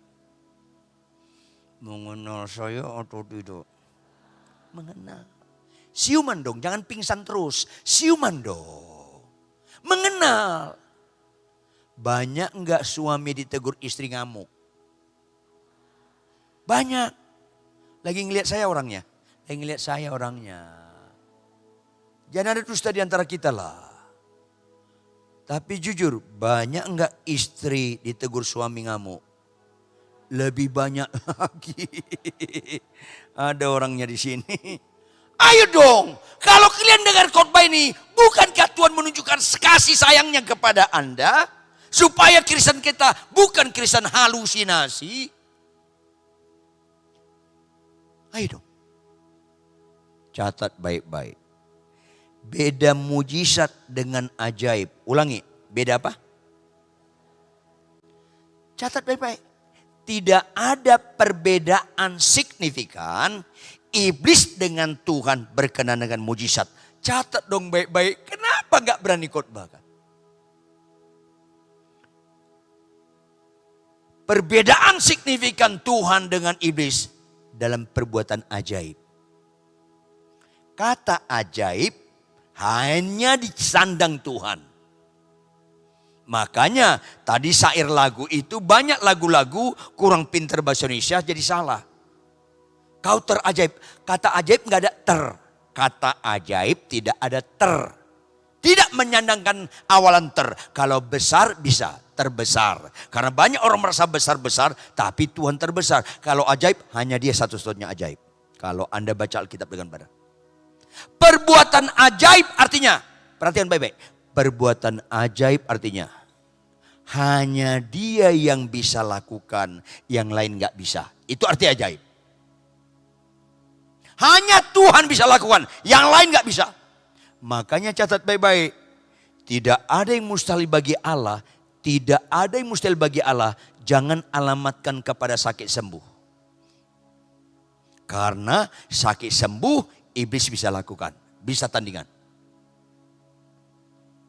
Mengenal saya atau tidak? Mengenal. Siuman dong, jangan pingsan terus. Siuman dong. Mengenal. Banyak enggak suami ditegur istri ngamuk? Banyak. Lagi ngelihat saya orangnya. Jangan ada dusta di antara kita lah. Tapi jujur, banyak enggak istri ditegur suami ngamuk? Lebih banyak lagi. Ada orangnya di sini. Ayo dong, kalau kalian dengar khotbah ini, bukankah Tuhan menunjukkan kasih sayangnya kepada Anda? Supaya Kristen kita bukan Kristen halusinasi. Ayo dong. Catat baik-baik. Beda mujizat dengan ajaib. Ulangi, beda apa? Catat baik-baik. Tidak ada perbedaan signifikan iblis dengan Tuhan berkenan dengan mujizat. Catat dong baik-baik. Kenapa gak berani khotbahkan? Perbedaan signifikan Tuhan dengan iblis dalam perbuatan ajaib. kata ajaib hanya disandang Tuhan. Makanya tadi syair lagu itu banyak lagu-lagu kurang pinter bahasa Indonesia jadi salah. Kau terajaib. Kata ajaib nggak ada ter. Kata ajaib tidak ada ter. Tidak menyandangkan awalan ter. Kalau besar bisa terbesar. Karena banyak orang merasa besar-besar tapi Tuhan terbesar. Kalau ajaib hanya dia satu-satunya ajaib. Kalau Anda baca Alkitab dengan benar. Perbuatan ajaib artinya, perhatian baik-baik. Perbuatan ajaib artinya hanya dia yang bisa lakukan, yang lain gak bisa. Itu arti ajaib. Hanya Tuhan bisa lakukan, yang lain gak bisa. Makanya catat baik-baik. Tidak ada yang mustahil bagi Allah. Tidak ada yang mustahil bagi Allah. Jangan alamatkan kepada sakit sembuh. Karena sakit sembuh iblis bisa lakukan. Bisa tandingan.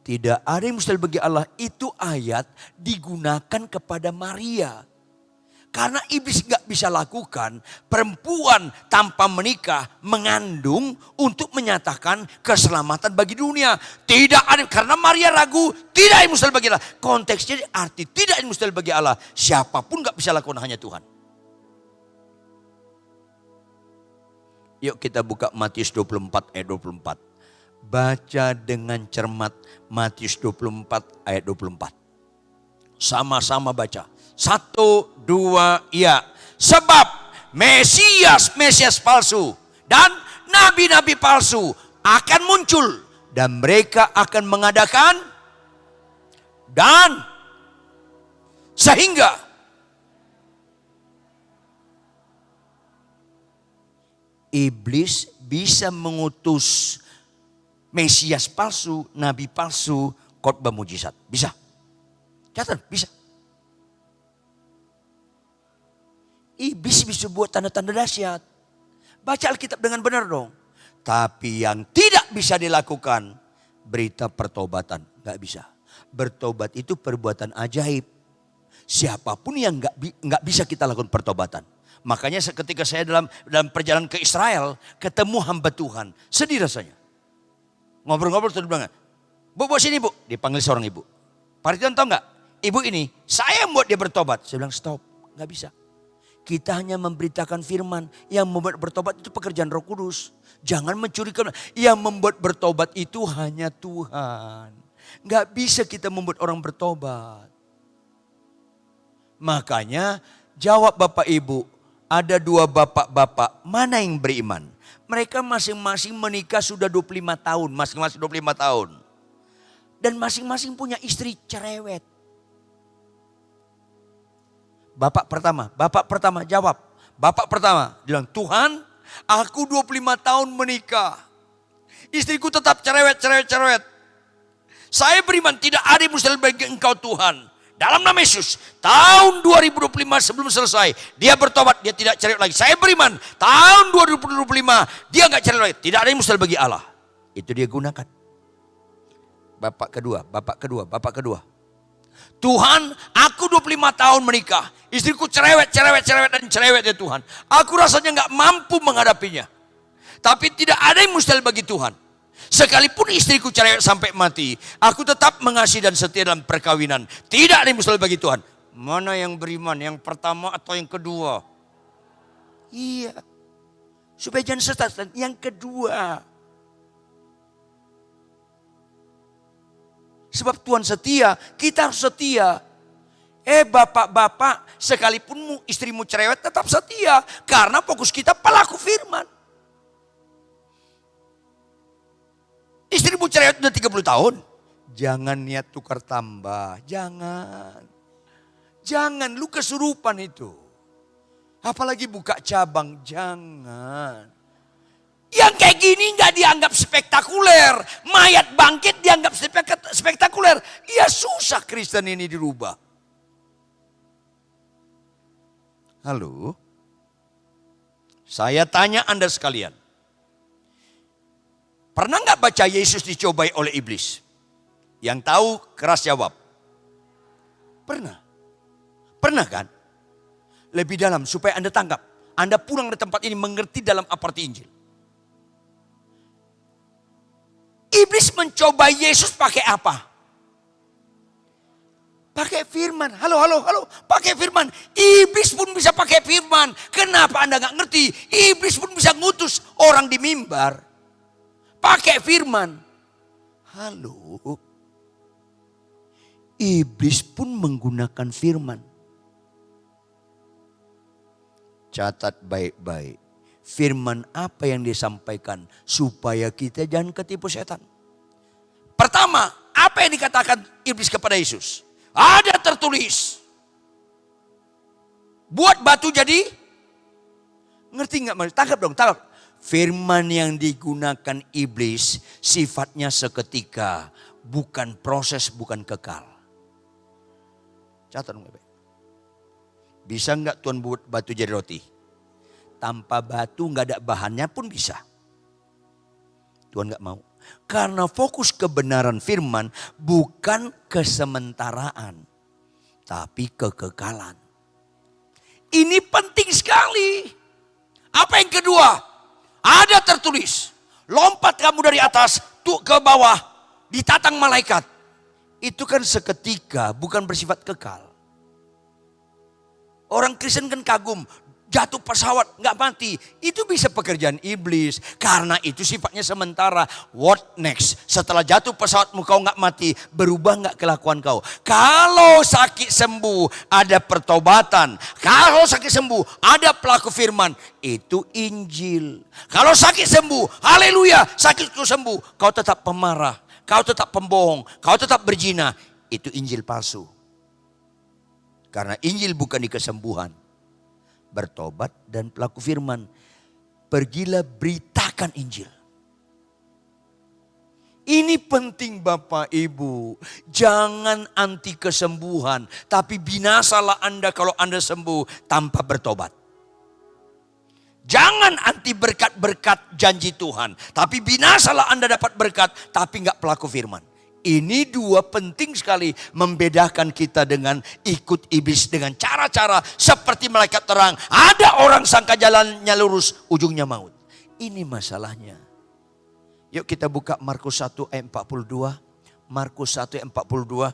Tidak ada yang mustahil bagi Allah. Itu ayat digunakan kepada Maria. Karena iblis gak bisa lakukan, perempuan tanpa menikah mengandung untuk menyatakan keselamatan bagi dunia. Tidak ada, karena Maria ragu, tidak ada yang mustahil bagi Allah. Konteksnya arti tidak ada yang mustahil bagi Allah. Siapapun gak bisa lakukan, hanya Tuhan. Yuk kita buka Matius 24 ayat 24. Baca dengan cermat Matius 24 ayat 24. Sama-sama baca. 1, 2, ya. Sebab Mesias palsu dan nabi-nabi palsu akan muncul. Dan mereka akan mengadakan dan sehingga iblis bisa mengutus Mesias palsu, nabi palsu, khotbah mujizat. Bisa. Catat, bisa. Iblis bisa buat tanda-tanda dahsyat. Baca Alkitab dengan benar dong. Tapi yang tidak bisa dilakukan, berita pertobatan. Gak bisa. Bertobat itu perbuatan ajaib. Siapapun yang gak bisa kita lakukan pertobatan. Makanya ketika saya dalam perjalanan ke Israel, ketemu hamba Tuhan. Sedih rasanya. Ngobrol-ngobrol terus bilang, Bu sini bu. Dipanggil seorang ibu. Pak Ridwan tahu gak? Ibu ini, saya yang buat dia bertobat. Saya bilang stop, gak bisa. Kita hanya memberitakan firman. Yang membuat bertobat itu pekerjaan Roh Kudus. Jangan mencurikan. Yang membuat bertobat itu hanya Tuhan. Gak bisa kita membuat orang bertobat. Makanya jawab Bapak Ibu. Ada 2 bapak-bapak. Mana yang beriman? Mereka masing-masing menikah sudah 25 tahun. Masing-masing 25 tahun. Dan masing-masing punya istri cerewet. Bapak pertama jawab. Bapak pertama bilang, Tuhan, aku 25 tahun menikah. Istriku tetap cerewet. Saya beriman tidak ada yang mustahil bagi engkau Tuhan. Dalam nama Yesus, tahun 2025 sebelum selesai, dia bertobat, dia tidak cerewet lagi. Saya beriman, tahun 2025 dia enggak cerewet lagi. Tidak ada yang mustahil bagi Allah. Itu dia gunakan. Bapak kedua. Tuhan, aku 25 tahun menikah. Istriku cerewet ya Tuhan. Aku rasanya gak mampu menghadapinya. Tapi tidak ada yang mustahil bagi Tuhan. Sekalipun istriku cerewet sampai mati, aku tetap mengasihi dan setia dalam perkawinan. Tidak ada yang mustahil bagi Tuhan. Mana yang beriman, yang pertama atau yang kedua? Iya. Supaya jangan sesat, yang kedua. Sebab Tuhan setia, kita harus setia. Bapak-bapak, sekalipun istrimu cerewet tetap setia. Karena fokus kita pelaku firman. Istrimu cerewet udah 30 tahun. Jangan niat tukar tambah, jangan. Jangan, lu kesurupan itu. Apalagi buka cabang, jangan. Yang kayak gini gak dianggap spektakuler. Mayat bangkit dianggap spektakuler. Ya susah Kristen ini dirubah. Halo? Saya tanya Anda sekalian. Pernah gak baca Yesus dicobai oleh iblis? Yang tahu keras jawab. Pernah. Pernah kan? Lebih dalam supaya Anda tangkap. Anda pulang dari tempat ini mengerti dalam apa arti Injil. Iblis mencoba Yesus pakai apa? Pakai firman. Halo. Pakai firman. Iblis pun bisa pakai firman. Kenapa Anda gak ngerti? Iblis pun bisa ngutus orang di mimbar. Pakai firman. Halo. Iblis pun menggunakan firman. Catat baik-baik. Firman apa yang disampaikan supaya kita jangan ketipu setan. Pertama, apa yang dikatakan iblis kepada Yesus? Ada tertulis. Buat batu jadi. Ngerti nggak? Tangkap dong, tangkap. Firman yang digunakan iblis sifatnya seketika. Bukan proses, bukan kekal. Catat dong baik-baik. Bisa nggak Tuhan buat batu jadi roti? Tanpa batu nggak ada bahannya pun bisa. Tuhan nggak mau. Karena fokus kebenaran firman bukan kesementaraan. Tapi kekekalan. Ini penting sekali. Apa yang kedua? Ada tertulis. Lompat kamu dari atas tuh ke bawah. Ditatang malaikat. Itu kan seketika bukan bersifat kekal. Orang Kristen kan kagum, jatuh pesawat nggak mati. Itu bisa pekerjaan iblis. Karena itu sifatnya sementara. What next? Setelah jatuh pesawatmu kau nggak mati, berubah nggak kelakuan kau? Kalau sakit sembuh, ada pertobatan. Kalau sakit sembuh, ada pelaku firman. Itu Injil. Kalau sakit sembuh, haleluya, sakitku sembuh. Kau tetap pemarah, kau tetap pembohong, kau tetap berzina. Itu Injil palsu. Karena Injil bukan di kesembuhan. Bertobat dan pelaku firman. Pergilah beritakan Injil. Ini penting Bapak Ibu. Jangan anti kesembuhan. Tapi binasalah Anda kalau Anda sembuh tanpa bertobat. Jangan anti berkat-berkat janji Tuhan. Tapi binasalah Anda dapat berkat tapi enggak pelaku firman. Ini dua penting sekali membedakan kita dengan ikut iblis dengan cara-cara seperti malaikat terang. Ada orang sangka jalannya lurus, ujungnya maut. Ini masalahnya. Yuk kita buka Markus 1 ayat 42. Markus 1 ayat 42.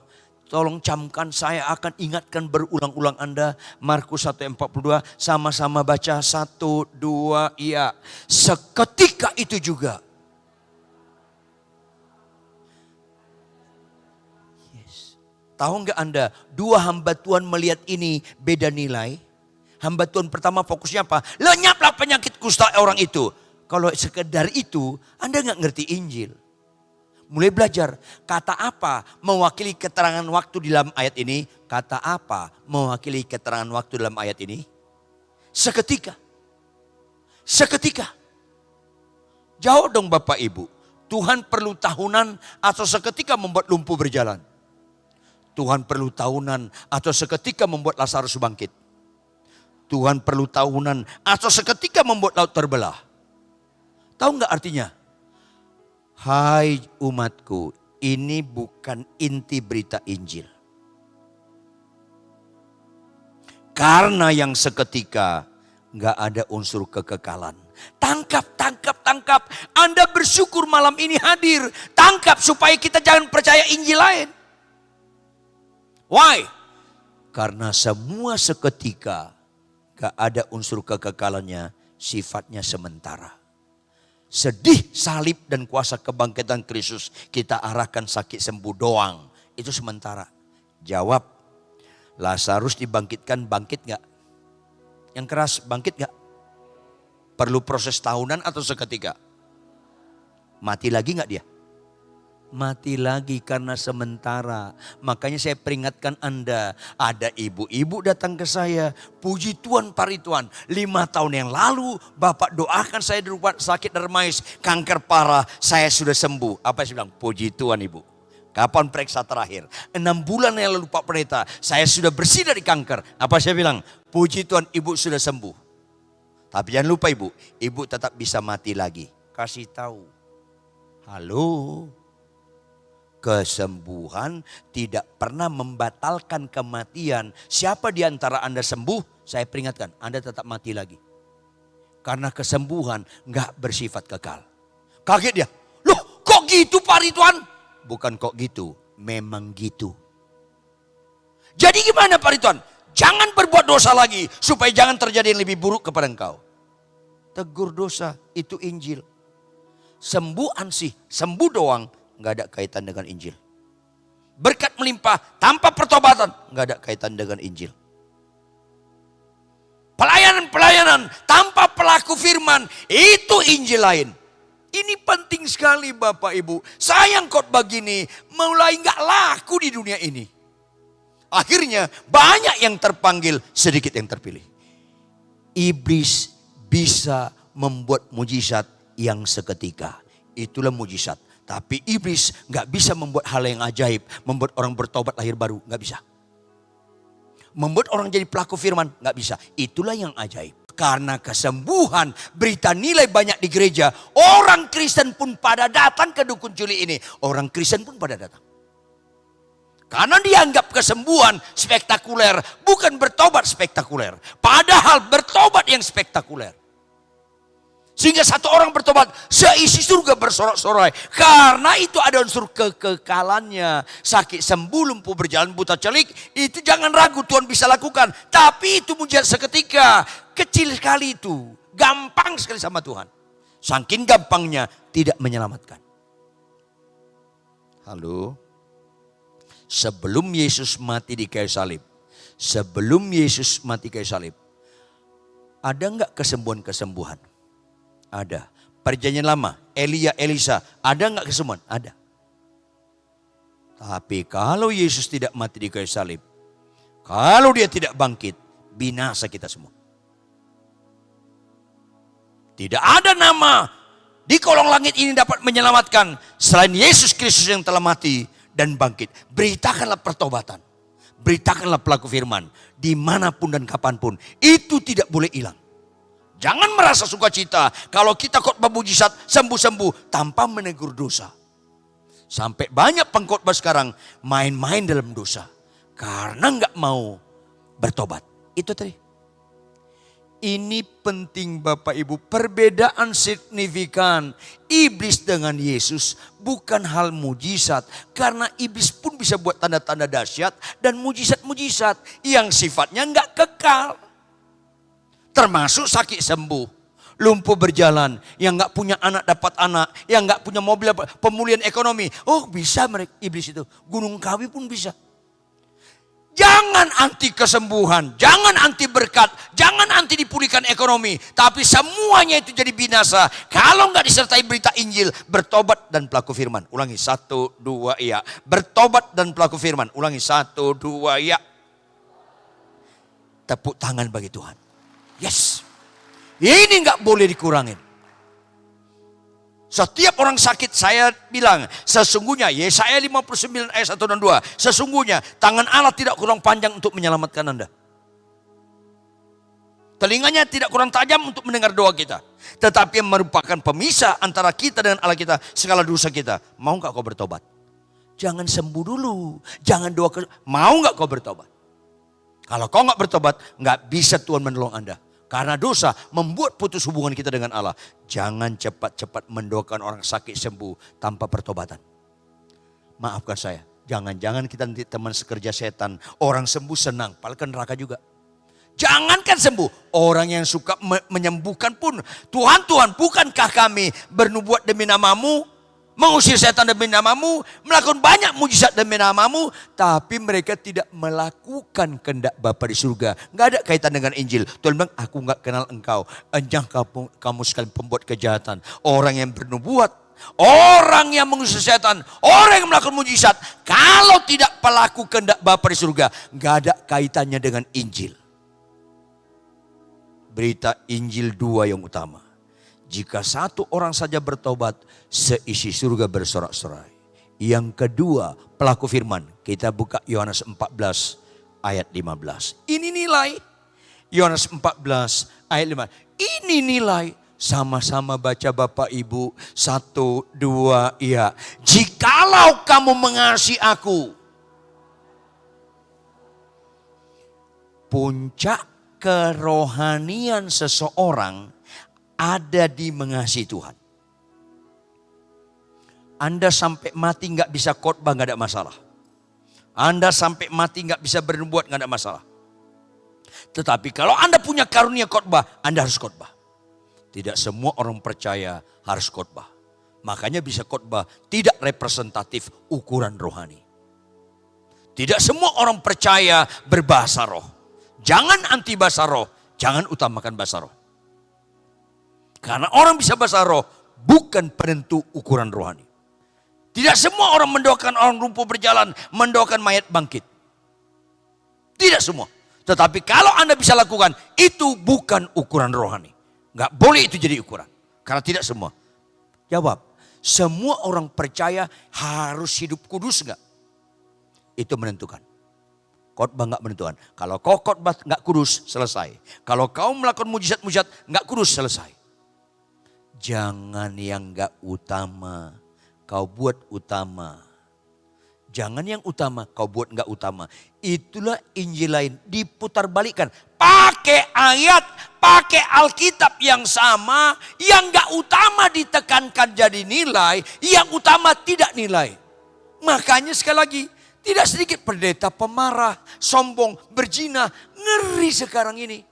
Tolong camkan, saya akan ingatkan berulang-ulang Anda. Markus 1 ayat 42. Sama-sama baca 1, 2, iya. Seketika itu juga. Tahu nggak Anda, dua hamba Tuhan melihat ini beda nilai. Hamba Tuhan pertama fokusnya apa? Lenyaplah penyakit kusta orang itu. Kalau sekedar itu, Anda nggak ngerti Injil. Mulai belajar, kata apa mewakili keterangan waktu di dalam ayat ini? Kata apa mewakili keterangan waktu dalam ayat ini? Seketika. Seketika. Jawab dong Bapak Ibu. Tuhan perlu tahunan atau seketika membuat lumpuh berjalan? Tuhan perlu tahunan atau seketika membuat Lazarus bangkit. Tuhan perlu tahunan atau seketika membuat laut terbelah. Tahu nggak artinya? Hai umatku, ini bukan inti berita Injil. Karena yang seketika nggak ada unsur kekekalan. Tangkap. Anda bersyukur malam ini hadir. Tangkap supaya kita jangan percaya Injil lain. Why? Karena semua seketika gak ada unsur kekekalannya, sifatnya sementara. Sedih, salib dan kuasa kebangkitan Kristus kita arahkan sakit sembuh doang. Itu sementara. Jawab, Lazarus dibangkitkan, bangkit gak? Yang keras, bangkit gak? Perlu proses tahunan atau seketika? Mati lagi gak dia? Mati lagi karena sementara. Makanya saya peringatkan Anda. Ada ibu-ibu datang ke saya. Puji Tuhan Parituan. 5 tahun yang lalu Bapak doakan saya di rumah sakit dermais. Kanker parah. Saya sudah sembuh. Apa saya bilang? Puji Tuhan Ibu. Kapan periksa terakhir? 6 bulan yang lalu Pak Pendeta. Saya sudah bersih dari kanker. Apa saya bilang? Puji Tuhan Ibu sudah sembuh. Tapi jangan lupa Ibu. Ibu tetap bisa mati lagi. Kasih tahu. Halo. Kesembuhan tidak pernah membatalkan kematian. Siapa di antara Anda sembuh, saya peringatkan, Anda tetap mati lagi. Karena kesembuhan gak bersifat kekal. Kaget dia, loh kok gitu Pak Ridwan? Bukan kok gitu, memang gitu. Jadi gimana Pak Ridwan? Jangan berbuat dosa lagi supaya jangan terjadi yang lebih buruk kepada engkau. Tegur dosa, itu Injil. Sembuh ansih, sembuh doang, nggak ada kaitan dengan Injil. Berkat melimpah tanpa pertobatan, nggak ada kaitan dengan Injil. Pelayanan-pelayanan tanpa pelaku firman, itu Injil lain. Ini penting sekali Bapak Ibu. Sayang khotbah begini mulai nggak laku di dunia ini. Akhirnya banyak yang terpanggil, sedikit yang terpilih. Iblis bisa membuat mujizat yang seketika. Itulah mujizat. Tapi iblis nggak bisa membuat hal yang ajaib. Membuat orang bertobat lahir baru, nggak bisa. Membuat orang jadi pelaku firman, nggak bisa. Itulah yang ajaib. Karena kesembuhan, berita nilai banyak di gereja. Orang Kristen pun pada datang ke dukun culi ini. Orang Kristen pun pada datang. Karena dianggap kesembuhan spektakuler, bukan bertobat spektakuler. Padahal bertobat yang spektakuler. Sehingga satu orang bertobat, seisi surga bersorak-sorai. Karena itu ada unsur kekekalannya. Sakit sembuh, lumpuh berjalan, buta celik. Itu jangan ragu, Tuhan bisa lakukan. Tapi itu mujizat seketika. Kecil sekali itu. Gampang sekali sama Tuhan. Saking gampangnya tidak menyelamatkan. Halo? Sebelum Yesus mati di kayu salib. Sebelum Yesus mati kayu salib. Ada enggak kesembuhan-kesembuhan? Ada. Perjanjian lama, Elia, Elisa, ada enggak kesembuhan? Ada. Tapi kalau Yesus tidak mati di kayu salib, kalau dia tidak bangkit, binasa kita semua. Tidak ada nama di kolong langit ini dapat menyelamatkan selain Yesus Kristus yang telah mati dan bangkit. Beritakanlah pertobatan. Beritakanlah pelaku firman. Dimanapun dan kapanpun. Itu tidak boleh hilang. Jangan merasa sukacita kalau kita khotbah mujizat sembuh-sembuh tanpa menegur dosa. Sampai banyak pengkhotbah sekarang main-main dalam dosa. Karena nggak mau bertobat. Itu tadi. Ini penting Bapak Ibu. Perbedaan signifikan iblis dengan Yesus bukan hal mujizat. Karena iblis pun bisa buat tanda-tanda dahsyat dan mujizat-mujizat yang sifatnya nggak kekal. Termasuk sakit sembuh, lumpuh berjalan, yang nggak punya anak dapat anak, yang nggak punya mobil, pemulihan ekonomi. Oh bisa mereka iblis itu, Gunung Kawi pun bisa. Jangan anti kesembuhan, jangan anti berkat, jangan anti dipulihkan ekonomi. Tapi semuanya itu jadi binasa. Kalau nggak disertai berita Injil, bertobat dan pelaku firman. Ulangi 1, 2, ya. Bertobat dan pelaku firman. Ulangi 1, 2, ya. Tepuk tangan bagi Tuhan. Yes, ini nggak boleh dikurangin. Setiap orang sakit saya bilang, sesungguhnya Yesaya 59 ayat 1 dan 2. Sesungguhnya tangan Allah tidak kurang panjang untuk menyelamatkan Anda. Telinganya tidak kurang tajam untuk mendengar doa kita. Tetapi yang merupakan pemisah antara kita dengan Allah kita, segala dosa kita. Mau nggak kau bertobat? Jangan sembuh dulu. Jangan doa, mau nggak kau bertobat? Kalau kau nggak bertobat, nggak bisa Tuhan menolong Anda. Karena dosa membuat putus hubungan kita dengan Allah. Jangan cepat-cepat mendoakan orang sakit sembuh tanpa pertobatan. Maafkan saya, jangan-jangan kita nanti teman sekerja setan. Orang sembuh senang, padahal ke neraka juga. Jangankan sembuh, orang yang suka menyembuhkan pun. Tuhan, bukankah kami bernubuat demi namamu? Mengusir setan demi namamu, melakukan banyak mujizat demi namamu, tapi mereka tidak melakukan kehendak Bapa di surga. Nggak ada kaitan dengan Injil. Tuhan bilang, aku nggak kenal engkau. Enjang kamu sekalian pembuat kejahatan. Orang yang bernubuat, orang yang mengusir setan, orang yang melakukan mujizat, kalau tidak pelaku kehendak Bapa di surga, nggak ada kaitannya dengan Injil. Berita Injil 2 yang utama. Jika satu orang saja bertobat, seisi surga bersorak-sorai. Yang kedua, pelaku firman. Kita buka Yohanes 14 ayat 15. Ini nilai. Yohanes 14 ayat 15. Ini nilai. Sama-sama baca Bapak Ibu. 1, 2, ya. Jikalau kamu mengasihi aku. Puncak kerohanian seseorang ada di mengasihi Tuhan. Anda sampai mati nggak bisa khotbah nggak ada masalah. Anda sampai mati nggak bisa bernubuat nggak ada masalah. Tetapi kalau Anda punya karunia khotbah, Anda harus khotbah. Tidak semua orang percaya harus khotbah. Makanya bisa khotbah tidak representatif ukuran rohani. Tidak semua orang percaya berbahasa roh. Jangan anti bahasa roh, jangan utamakan bahasa roh. Karena orang bisa bahasa roh bukan penentu ukuran rohani. Tidak semua orang mendoakan orang lumpuh berjalan, mendoakan mayat bangkit. Tidak semua. Tetapi kalau Anda bisa lakukan, itu bukan ukuran rohani. Nggak boleh itu jadi ukuran. Karena tidak semua. Jawab, semua orang percaya harus hidup kudus nggak? Itu menentukan. Khotbah nggak menentukan. Kalau kau khotbah nggak kudus, selesai. Kalau kau melakukan mujizat-mujizat nggak kudus, selesai. Jangan yang nggak utama, kau buat utama. Jangan yang utama, kau buat nggak utama. Itulah Injil lain, diputar balikan. Pakai ayat, pakai Alkitab yang sama, yang nggak utama ditekankan jadi nilai, yang utama tidak nilai. Makanya sekali lagi, tidak sedikit pendeta pemarah, sombong, berzina, ngeri sekarang ini.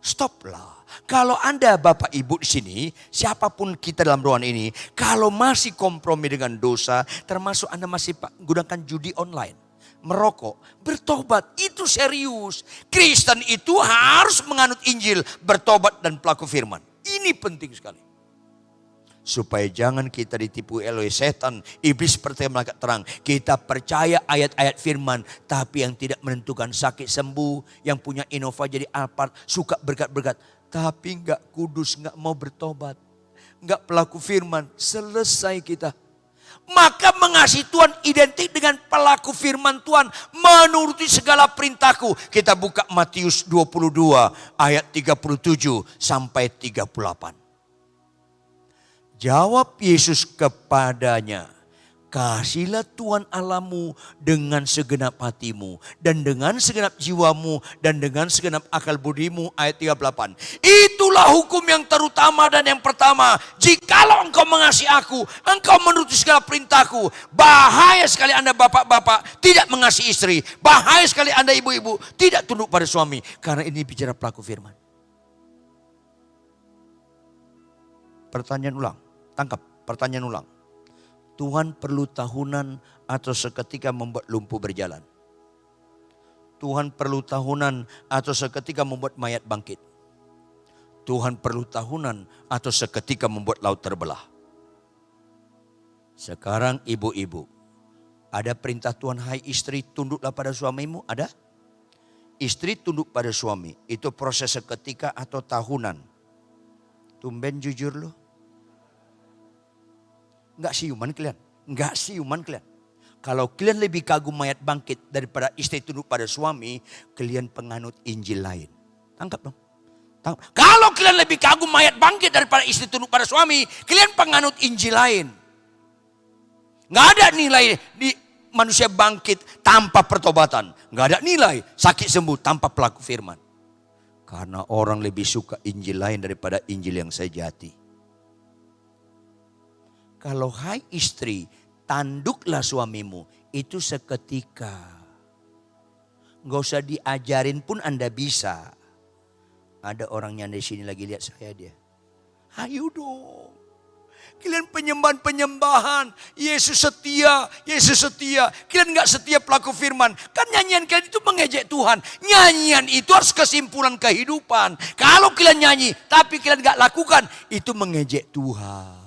Stoplah. Kalau Anda Bapak Ibu di sini, siapapun kita dalam ruangan ini, kalau masih kompromi dengan dosa, termasuk Anda masih gunakan judi online, merokok, bertobat, itu serius. Kristen itu harus menganut Injil, bertobat dan pelaku firman. Ini penting sekali. Supaya jangan kita ditipu oleh setan, iblis seperti malaikat terang. Kita percaya ayat-ayat firman, tapi yang tidak menentukan sakit sembuh, yang punya Innova jadi Alphard, suka berkat-berkat. Tapi enggak kudus, enggak mau bertobat. Enggak pelaku firman, selesai kita. Maka mengasihi Tuhan identik dengan pelaku firman Tuhan, menuruti segala perintahku. Kita buka Matius 22 ayat 37 sampai 38. Jawab Yesus kepadanya, kasihlah Tuhan Allahmu dengan segenap hatimu dan dengan segenap jiwamu dan dengan segenap akal budimu. Ayat 38. Itulah hukum yang terutama dan yang pertama. Jikalau engkau mengasihi aku, engkau menuruti segala perintahku. Bahaya sekali Anda bapak-bapak tidak mengasihi istri. Bahaya sekali Anda ibu-ibu tidak tunduk pada suami. Karena ini bicara pelaku firman. Pertanyaan ulang. Tangkap, pertanyaan ulang. Tuhan perlu tahunan atau seketika membuat lumpuh berjalan? Tuhan perlu tahunan atau seketika membuat mayat bangkit? Tuhan perlu tahunan atau seketika membuat laut terbelah? Sekarang ibu-ibu, ada perintah Tuhan, hai istri tunduklah pada suamimu, ada? Istri tunduk pada suami, itu proses seketika atau tahunan? Tumben jujur loh. Enggak siuman kalian. Enggak siuman kalian. Kalau kalian lebih kagum mayat bangkit daripada istri tunduk pada suami, kalian penganut Injil lain. Tangkap dong. Tangkap. Kalau kalian lebih kagum mayat bangkit daripada istri tunduk pada suami, kalian penganut Injil lain. Enggak ada nilai di manusia bangkit tanpa pertobatan. Enggak ada nilai sakit sembuh tanpa pelaku firman. Karena orang lebih suka Injil lain daripada Injil yang sejati. Kalau hai istri, tanduklah suamimu, itu seketika. Nggak usah diajarin pun Anda bisa. Ada orangnya di sini lagi lihat saya dia. Ayo dong. Kalian penyembahan-penyembahan. Yesus setia, Yesus setia. Kalian nggak setia pelaku firman. Kan nyanyian kalian itu mengejek Tuhan. Nyanyian itu harus kesimpulan kehidupan. Kalau kalian nyanyi, tapi kalian nggak lakukan, itu mengejek Tuhan.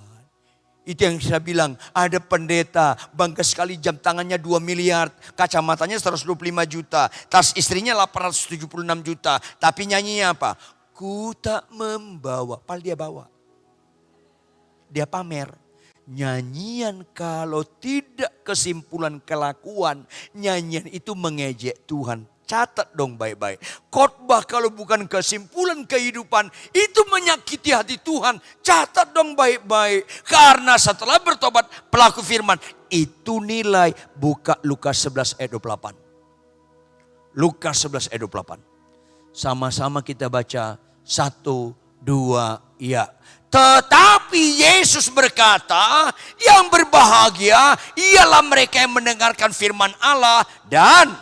Itu yang saya bilang, ada pendeta bangga sekali jam tangannya 2 miliar, kacamatanya 125 juta, tas istrinya 876 juta. Tapi nyanyinya apa? Ku tak membawa, padahal dia bawa. Dia pamer. Nyanyian kalau tidak kesimpulan kelakuan, nyanyian itu mengejek Tuhan. Catat dong baik-baik. Khotbah kalau bukan kesimpulan kehidupan, itu menyakiti hati Tuhan. Catat dong baik-baik. Karena setelah bertobat pelaku firman, itu nilai. Buka Lukas 11 ayat 28. Lukas 11 ayat 28. Sama-sama kita baca 1, 2 ya. Tetapi Yesus berkata, yang berbahagia ialah mereka yang mendengarkan firman Allah dan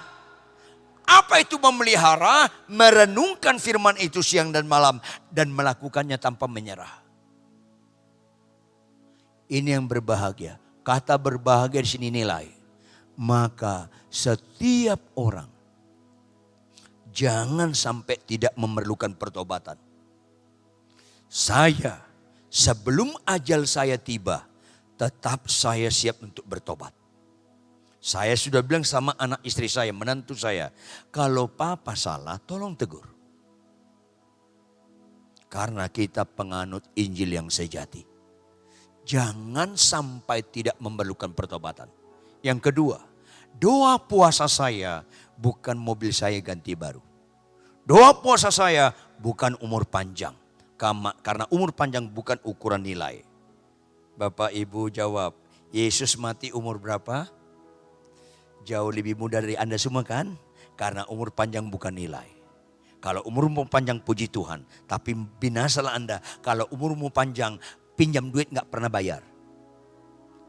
apa itu memelihara, merenungkan firman itu siang dan malam dan melakukannya tanpa menyerah. Ini yang berbahagia. Kata berbahagia di sini nilai. Maka setiap orang jangan sampai tidak memerlukan pertobatan. Saya sebelum ajal saya tiba, tetap saya siap untuk bertobat. Saya sudah bilang sama anak istri saya, menantu saya, kalau papa salah tolong tegur. Karena kita penganut Injil yang sejati. Jangan sampai tidak memerlukan pertobatan. Yang kedua, doa puasa saya bukan mobil saya ganti baru. Doa puasa saya bukan umur panjang. Karena umur panjang bukan ukuran nilai. Bapak Ibu jawab, Yesus mati umur berapa? Jauh lebih muda dari Anda semua kan? Karena umur panjang bukan nilai. Kalau umurmu panjang puji Tuhan. Tapi binasalah Anda kalau umurmu panjang pinjam duit gak pernah bayar.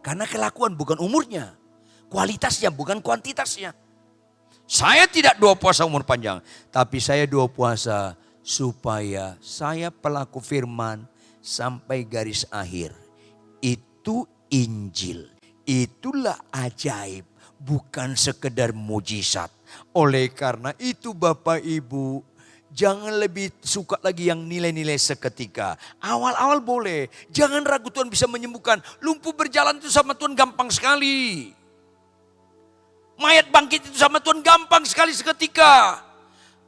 Karena kelakuan bukan umurnya. Kualitasnya bukan kuantitasnya. Saya tidak doa puasa umur panjang. Tapi saya doa puasa supaya saya pelaku firman sampai garis akhir. Itu Injil. Itulah ajaib. Bukan sekedar mujizat. Oleh karena itu Bapak Ibu, jangan lebih suka lagi yang nilai-nilai seketika. Awal-awal boleh. Jangan ragu Tuhan bisa menyembuhkan. Lumpuh berjalan itu sama Tuhan gampang sekali. Mayat bangkit itu sama Tuhan gampang sekali seketika.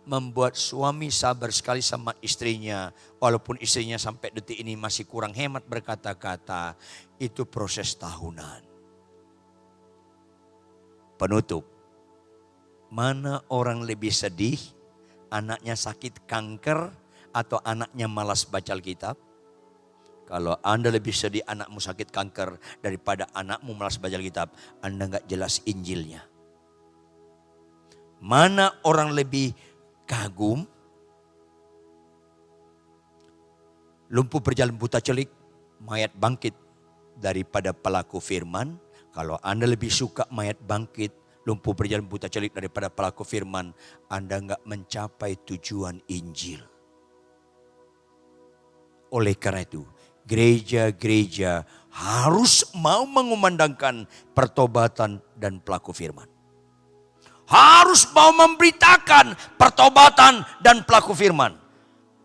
Membuat suami sabar sekali sama istrinya. Walaupun istrinya sampai detik ini masih kurang hemat berkata-kata. Itu proses tahunan. Penutup, mana orang lebih sedih, anaknya sakit kanker atau anaknya malas baca Alkitab? Kalau Anda lebih sedih anakmu sakit kanker daripada anakmu malas baca Alkitab, Anda gak jelas Injilnya. Mana orang lebih kagum, lumpuh berjalan buta celik, mayat bangkit daripada pelaku firman? Kalau Anda lebih suka mayat bangkit, lumpuh berjalan buta celik daripada pelaku firman, Anda enggak mencapai tujuan Injil. Oleh karena itu, gereja-gereja harus mau mengumandangkan pertobatan dan pelaku firman. Harus mau memberitakan pertobatan dan pelaku firman.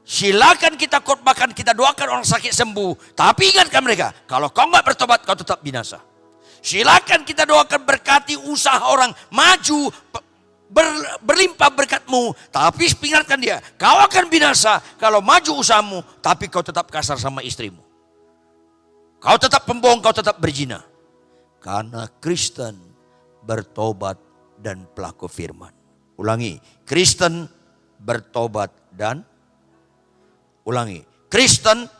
Silakan kita khotbahkan, kita doakan orang sakit sembuh. Tapi ingatkan mereka, kalau kau enggak bertobat, kau tetap binasa. Silakan kita doakan berkati usaha orang maju, berlimpah berkatmu. Tapi ingatkan dia, kau akan binasa kalau maju usahamu, tapi kau tetap kasar sama istrimu. Kau tetap pembohong, kau tetap berzina. Karena Kristen bertobat dan pelaku firman. Ulangi, Kristen bertobat dan Kristen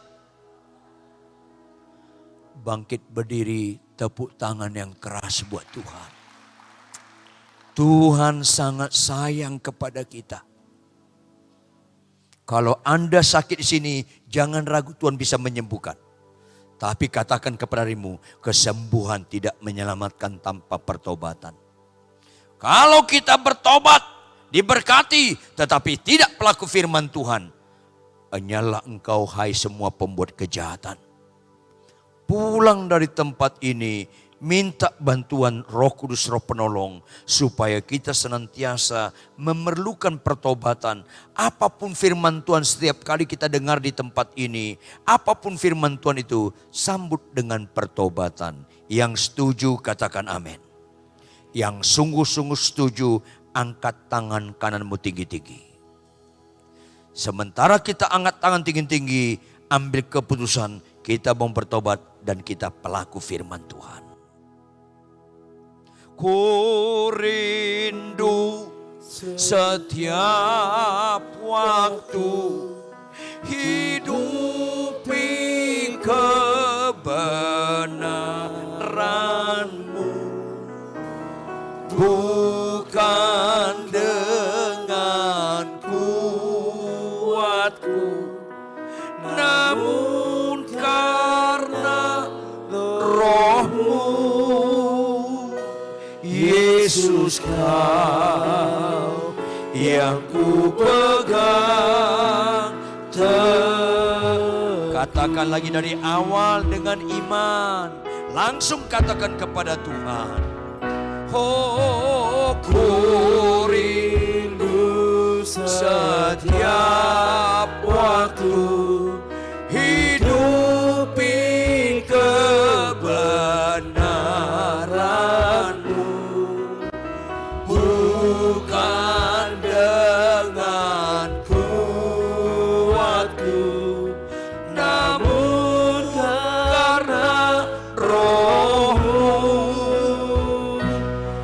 bangkit berdiri. Tepuk tangan yang keras buat Tuhan. Tuhan sangat sayang kepada kita. Kalau Anda sakit di sini, jangan ragu Tuhan bisa menyembuhkan. Tapi katakan kepada dirimu, kesembuhan tidak menyelamatkan tanpa pertobatan. Kalau kita bertobat, diberkati, tetapi tidak pelaku firman Tuhan, hanyalah engkau hai semua pembuat kejahatan. Pulang dari tempat ini, minta bantuan Roh Kudus, Roh Penolong, supaya kita senantiasa memerlukan pertobatan. Apapun firman Tuhan setiap kali kita dengar di tempat ini, apapun firman Tuhan itu, sambut dengan pertobatan. Yang setuju katakan amin. Yang sungguh-sungguh setuju, angkat tangan kananmu tinggi-tinggi. Sementara kita angkat tangan tinggi-tinggi, ambil keputusan. Kita mau bertobat dan kita pelaku firman Tuhan. Ku rindu setiap waktu hidupi kebenaran-Mu, bukan dengan kuatku, Yesus Kau yang ku pegang Katakan lagi dari awal dengan iman. Langsung katakan kepada Tuhan. Oh, ku rindu setiap waktu hidupi kebenaran-Mu, bukan dengan kuatku, namun karena Roh-Mu.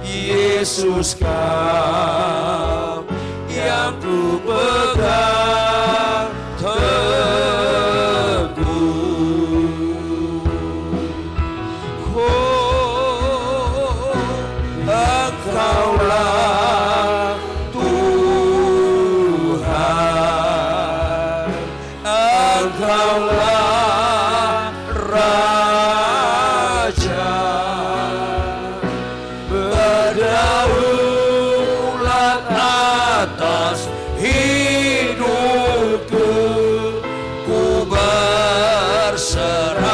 Yesus Kau yang ku pegang teguh. Oh, Engkaulah Tuhan, Engkaulah Raja, berdaulat atas hidupku, ku berserah.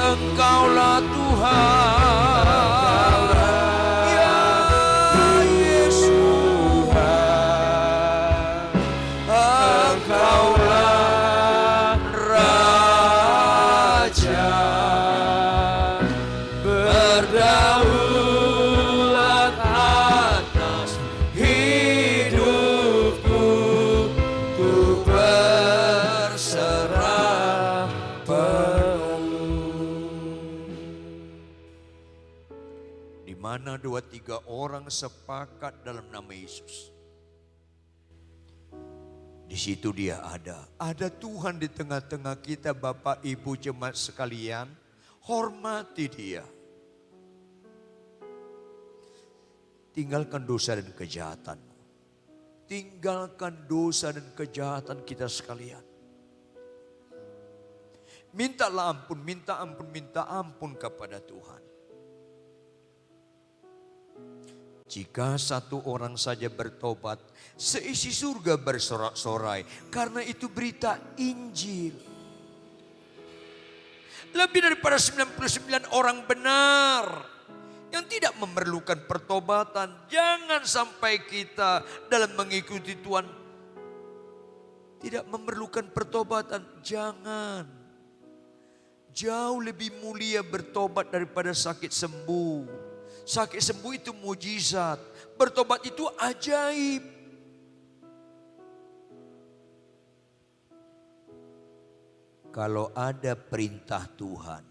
Engkaulah Tuhan, ya Yesus, Engkaulah Raja, berdaulat atas hidupku, ku berserah penuh. Di mana 2-3 orang sepakat dalam nama Yesus, di situ Dia ada. Ada Tuhan di tengah-tengah kita, Bapak Ibu jemaat sekalian. Hormati Dia. Tinggalkan dosa dan kejahatan. Tinggalkan dosa dan kejahatan kita sekalian. Mintalah ampun, minta ampun kepada Tuhan. Jika satu orang saja bertobat, seisi surga bersorak-sorai. Karena itu berita Injil. Lebih daripada 99 orang benar yang tidak memerlukan pertobatan. Jangan sampai kita dalam mengikuti Tuhan tidak memerlukan pertobatan. Jangan. Jauh lebih mulia bertobat daripada sakit sembuh. Sakit sembuh itu mujizat. Bertobat itu ajaib. Kalau ada perintah Tuhan,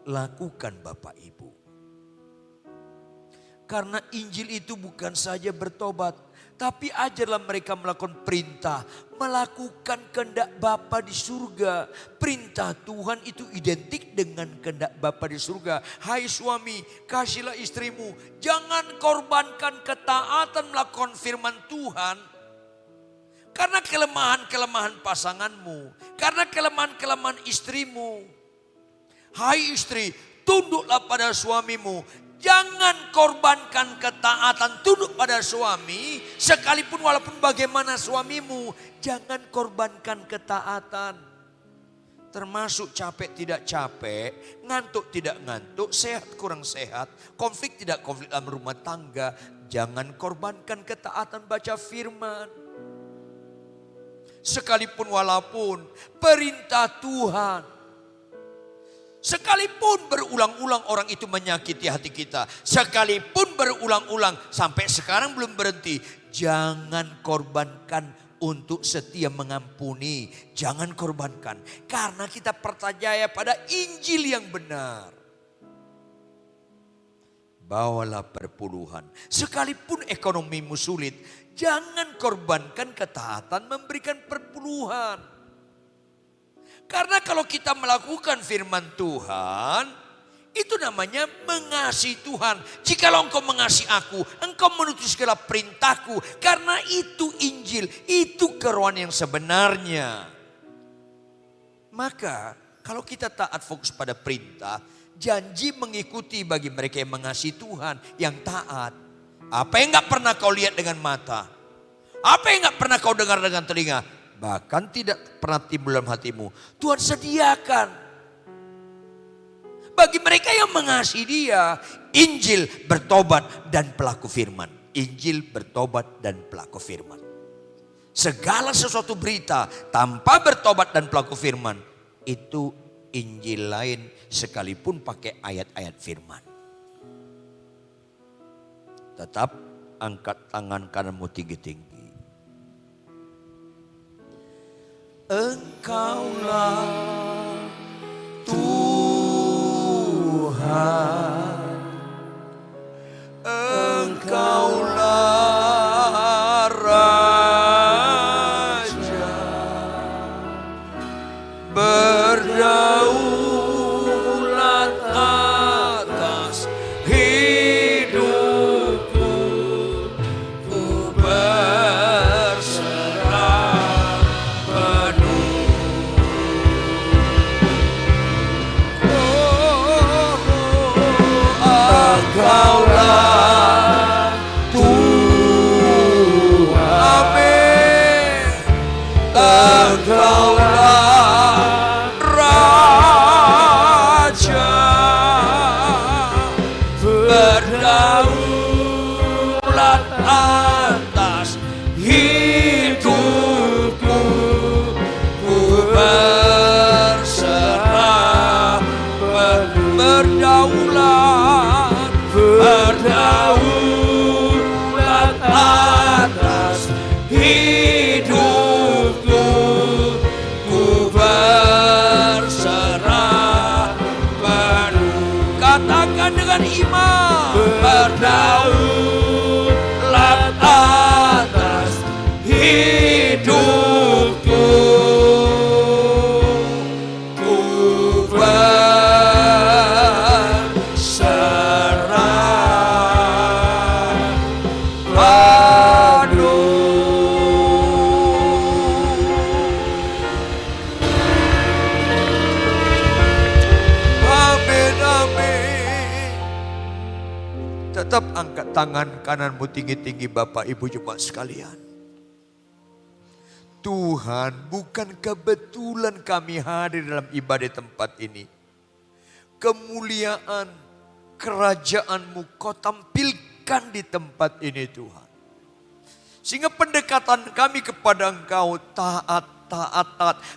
lakukan Bapak Ibu. Karena Injil itu bukan saja bertobat, tapi ajarlah mereka melakukan perintah, melakukan kehendak Bapa di surga. Perintah Tuhan itu identik dengan kehendak Bapa di surga. Hai suami, kasihlah istrimu, jangan korbankan ketaatan melakukan firman Tuhan. Karena kelemahan-kelemahan pasanganmu, karena kelemahan-kelemahan istrimu. Hai istri, tunduklah pada suamimu. Jangan korbankan ketaatan, tunduk pada suami. Sekalipun walaupun bagaimana suamimu, jangan korbankan ketaatan. Termasuk capek tidak capek, ngantuk tidak ngantuk, sehat kurang sehat, konflik tidak konflik dalam rumah tangga. Jangan korbankan ketaatan baca firman. Sekalipun walaupun perintah Tuhan. Sekalipun berulang-ulang orang itu menyakiti hati kita. Sekalipun berulang-ulang sampai sekarang belum berhenti. Jangan korbankan untuk setia mengampuni. Jangan korbankan. Karena kita percaya pada Injil yang benar. Bawalah perpuluhan. Sekalipun ekonomimu sulit. Jangan korbankan ketaatan memberikan perpuluhan. Karena kalau kita melakukan firman Tuhan, itu namanya mengasihi Tuhan. Jikalau engkau mengasihi aku, engkau menuruti segala perintahku. Karena itu Injil, itu kerohan yang sebenarnya. Maka kalau kita taat fokus pada perintah, Janji mengikuti bagi mereka yang mengasihi Tuhan, yang taat. Apa yang gak pernah kau lihat dengan mata, apa yang gak pernah kau dengar dengan telinga, bahkan tidak pernah timbul dalam hatimu, Tuhan sediakan bagi mereka yang mengasihi Dia. Injil, bertobat, dan pelaku firman. Injil, bertobat, dan pelaku firman. Segala sesuatu berita tanpa bertobat dan pelaku firman, itu Injil lain sekalipun pakai ayat-ayat firman. Tetap angkat tangan kananmu tinggi-tinggi. Engkaulah Tuhan, Engkaulah Raja, berdaulat atas hidupku, ku berserah penuh. Engkaulah Tuhan, amin. Engkaulah Raja, berdaulat atas hidupku, ku berserah penuh. Berdaulat atas hidupku, ku berserah penuh. Katakan dengan iman, berdaulat atas hidupku, ku berserah penuh. Amin, amin. Tetap angkat tangan kananmu tinggi-tinggi, Bapak Ibu Jemaat sekalian. Tuhan, bukan kebetulan kami hadir dalam ibadah tempat ini. Kemuliaan kerajaan-Mu Kau tampilkan di tempat ini, Tuhan. Sehingga pendekatan kami kepada Engkau taat.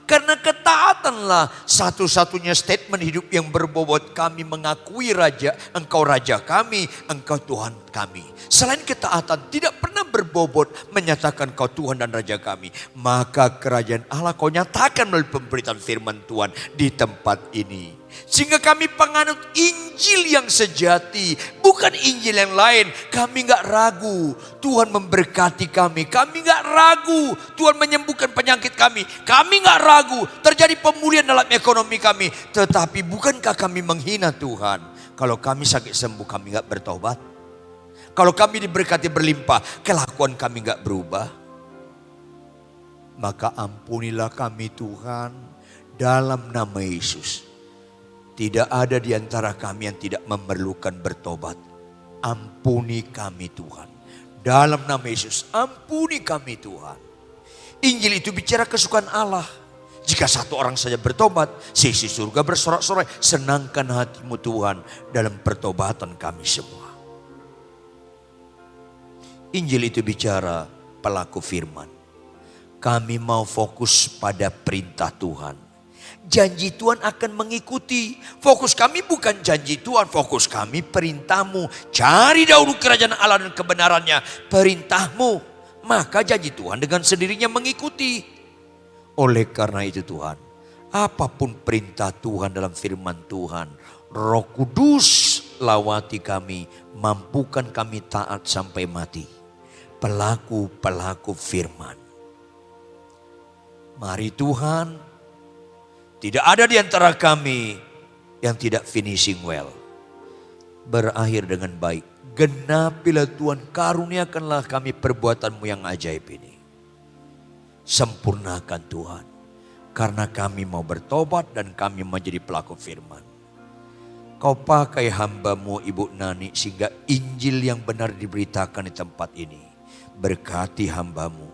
Karena ketaatanlah satu-satunya statement hidup yang berbobot kami mengakui Raja, Engkau Raja kami, Engkau Tuhan kami. Selain ketaatan tidak pernah berbobot menyatakan Kau Tuhan dan Raja kami. Maka kerajaan Allah Kau nyatakan melalui pemberitaan firman Tuhan di tempat ini. Sehingga kami penganut Injil yang sejati, bukan Injil yang lain. Kami gak ragu Tuhan memberkati kami. Kami gak ragu Tuhan menyembuhkan penyakit kami. Kami gak ragu terjadi pemulihan dalam ekonomi kami. Tetapi bukankah kami menghina Tuhan kalau kami sakit sembuh, kami gak bertobat? Kalau kami diberkati berlimpah, kelakuan kami gak berubah? Maka ampunilah kami Tuhan dalam nama Yesus. Tidak ada di antara kami yang tidak memerlukan bertobat. Ampuni kami Tuhan. Dalam nama Yesus, ampuni kami Tuhan. Injil itu bicara kesukaan Allah. Jika satu orang saja bertobat, seisi surga bersorak-sorai. Senangkan hatimu Tuhan dalam pertobatan kami semua. Injil itu bicara pelaku firman. Kami mau fokus pada perintah Tuhan. Janji Tuhan akan mengikuti. Fokus kami bukan janji Tuhan, fokus kami perintah-Mu. Cari dahulu kerajaan Allah dan kebenarannya, perintah-Mu. Maka janji Tuhan dengan sendirinya mengikuti. Oleh karena itu Tuhan, apapun perintah Tuhan dalam firman Tuhan, Roh Kudus lawati kami, mampukan kami taat sampai mati. Pelaku-pelaku firman. Mari Tuhan, tidak ada di antara kami yang tidak finishing well. Berakhir dengan baik. Genapilah Tuhan, karuniakanlah kami perbuatan-Mu yang ajaib ini. Sempurnakan Tuhan. Karena kami mau bertobat dan kami menjadi pelaku firman. Kau pakai hamba-Mu Ibu Nani sehingga Injil yang benar diberitakan di tempat ini. Berkati hamba-Mu,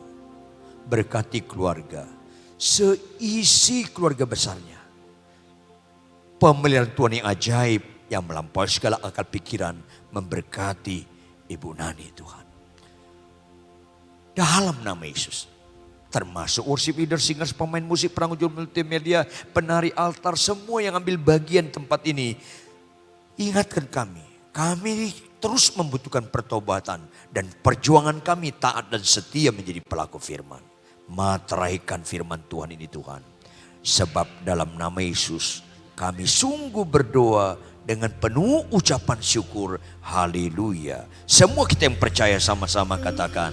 berkati keluarga, seisi keluarga besarnya. Pemeliharaan Tuhan yang ajaib yang melampaui segala akal pikiran memberkati Ibu Nani Tuhan. Dalam nama Yesus. Termasuk worship leader, singers, pemain musik, penanggung jawab multimedia, penari altar, semua yang ambil bagian tempat ini. Ingatkan kami terus membutuhkan pertobatan dan perjuangan kami taat dan setia menjadi pelaku firman. Materaikan firman Tuhan ini Tuhan. Sebab dalam nama Yesus kami sungguh berdoa dengan penuh ucapan syukur. Haleluya. Semua kita yang percaya sama-sama katakan.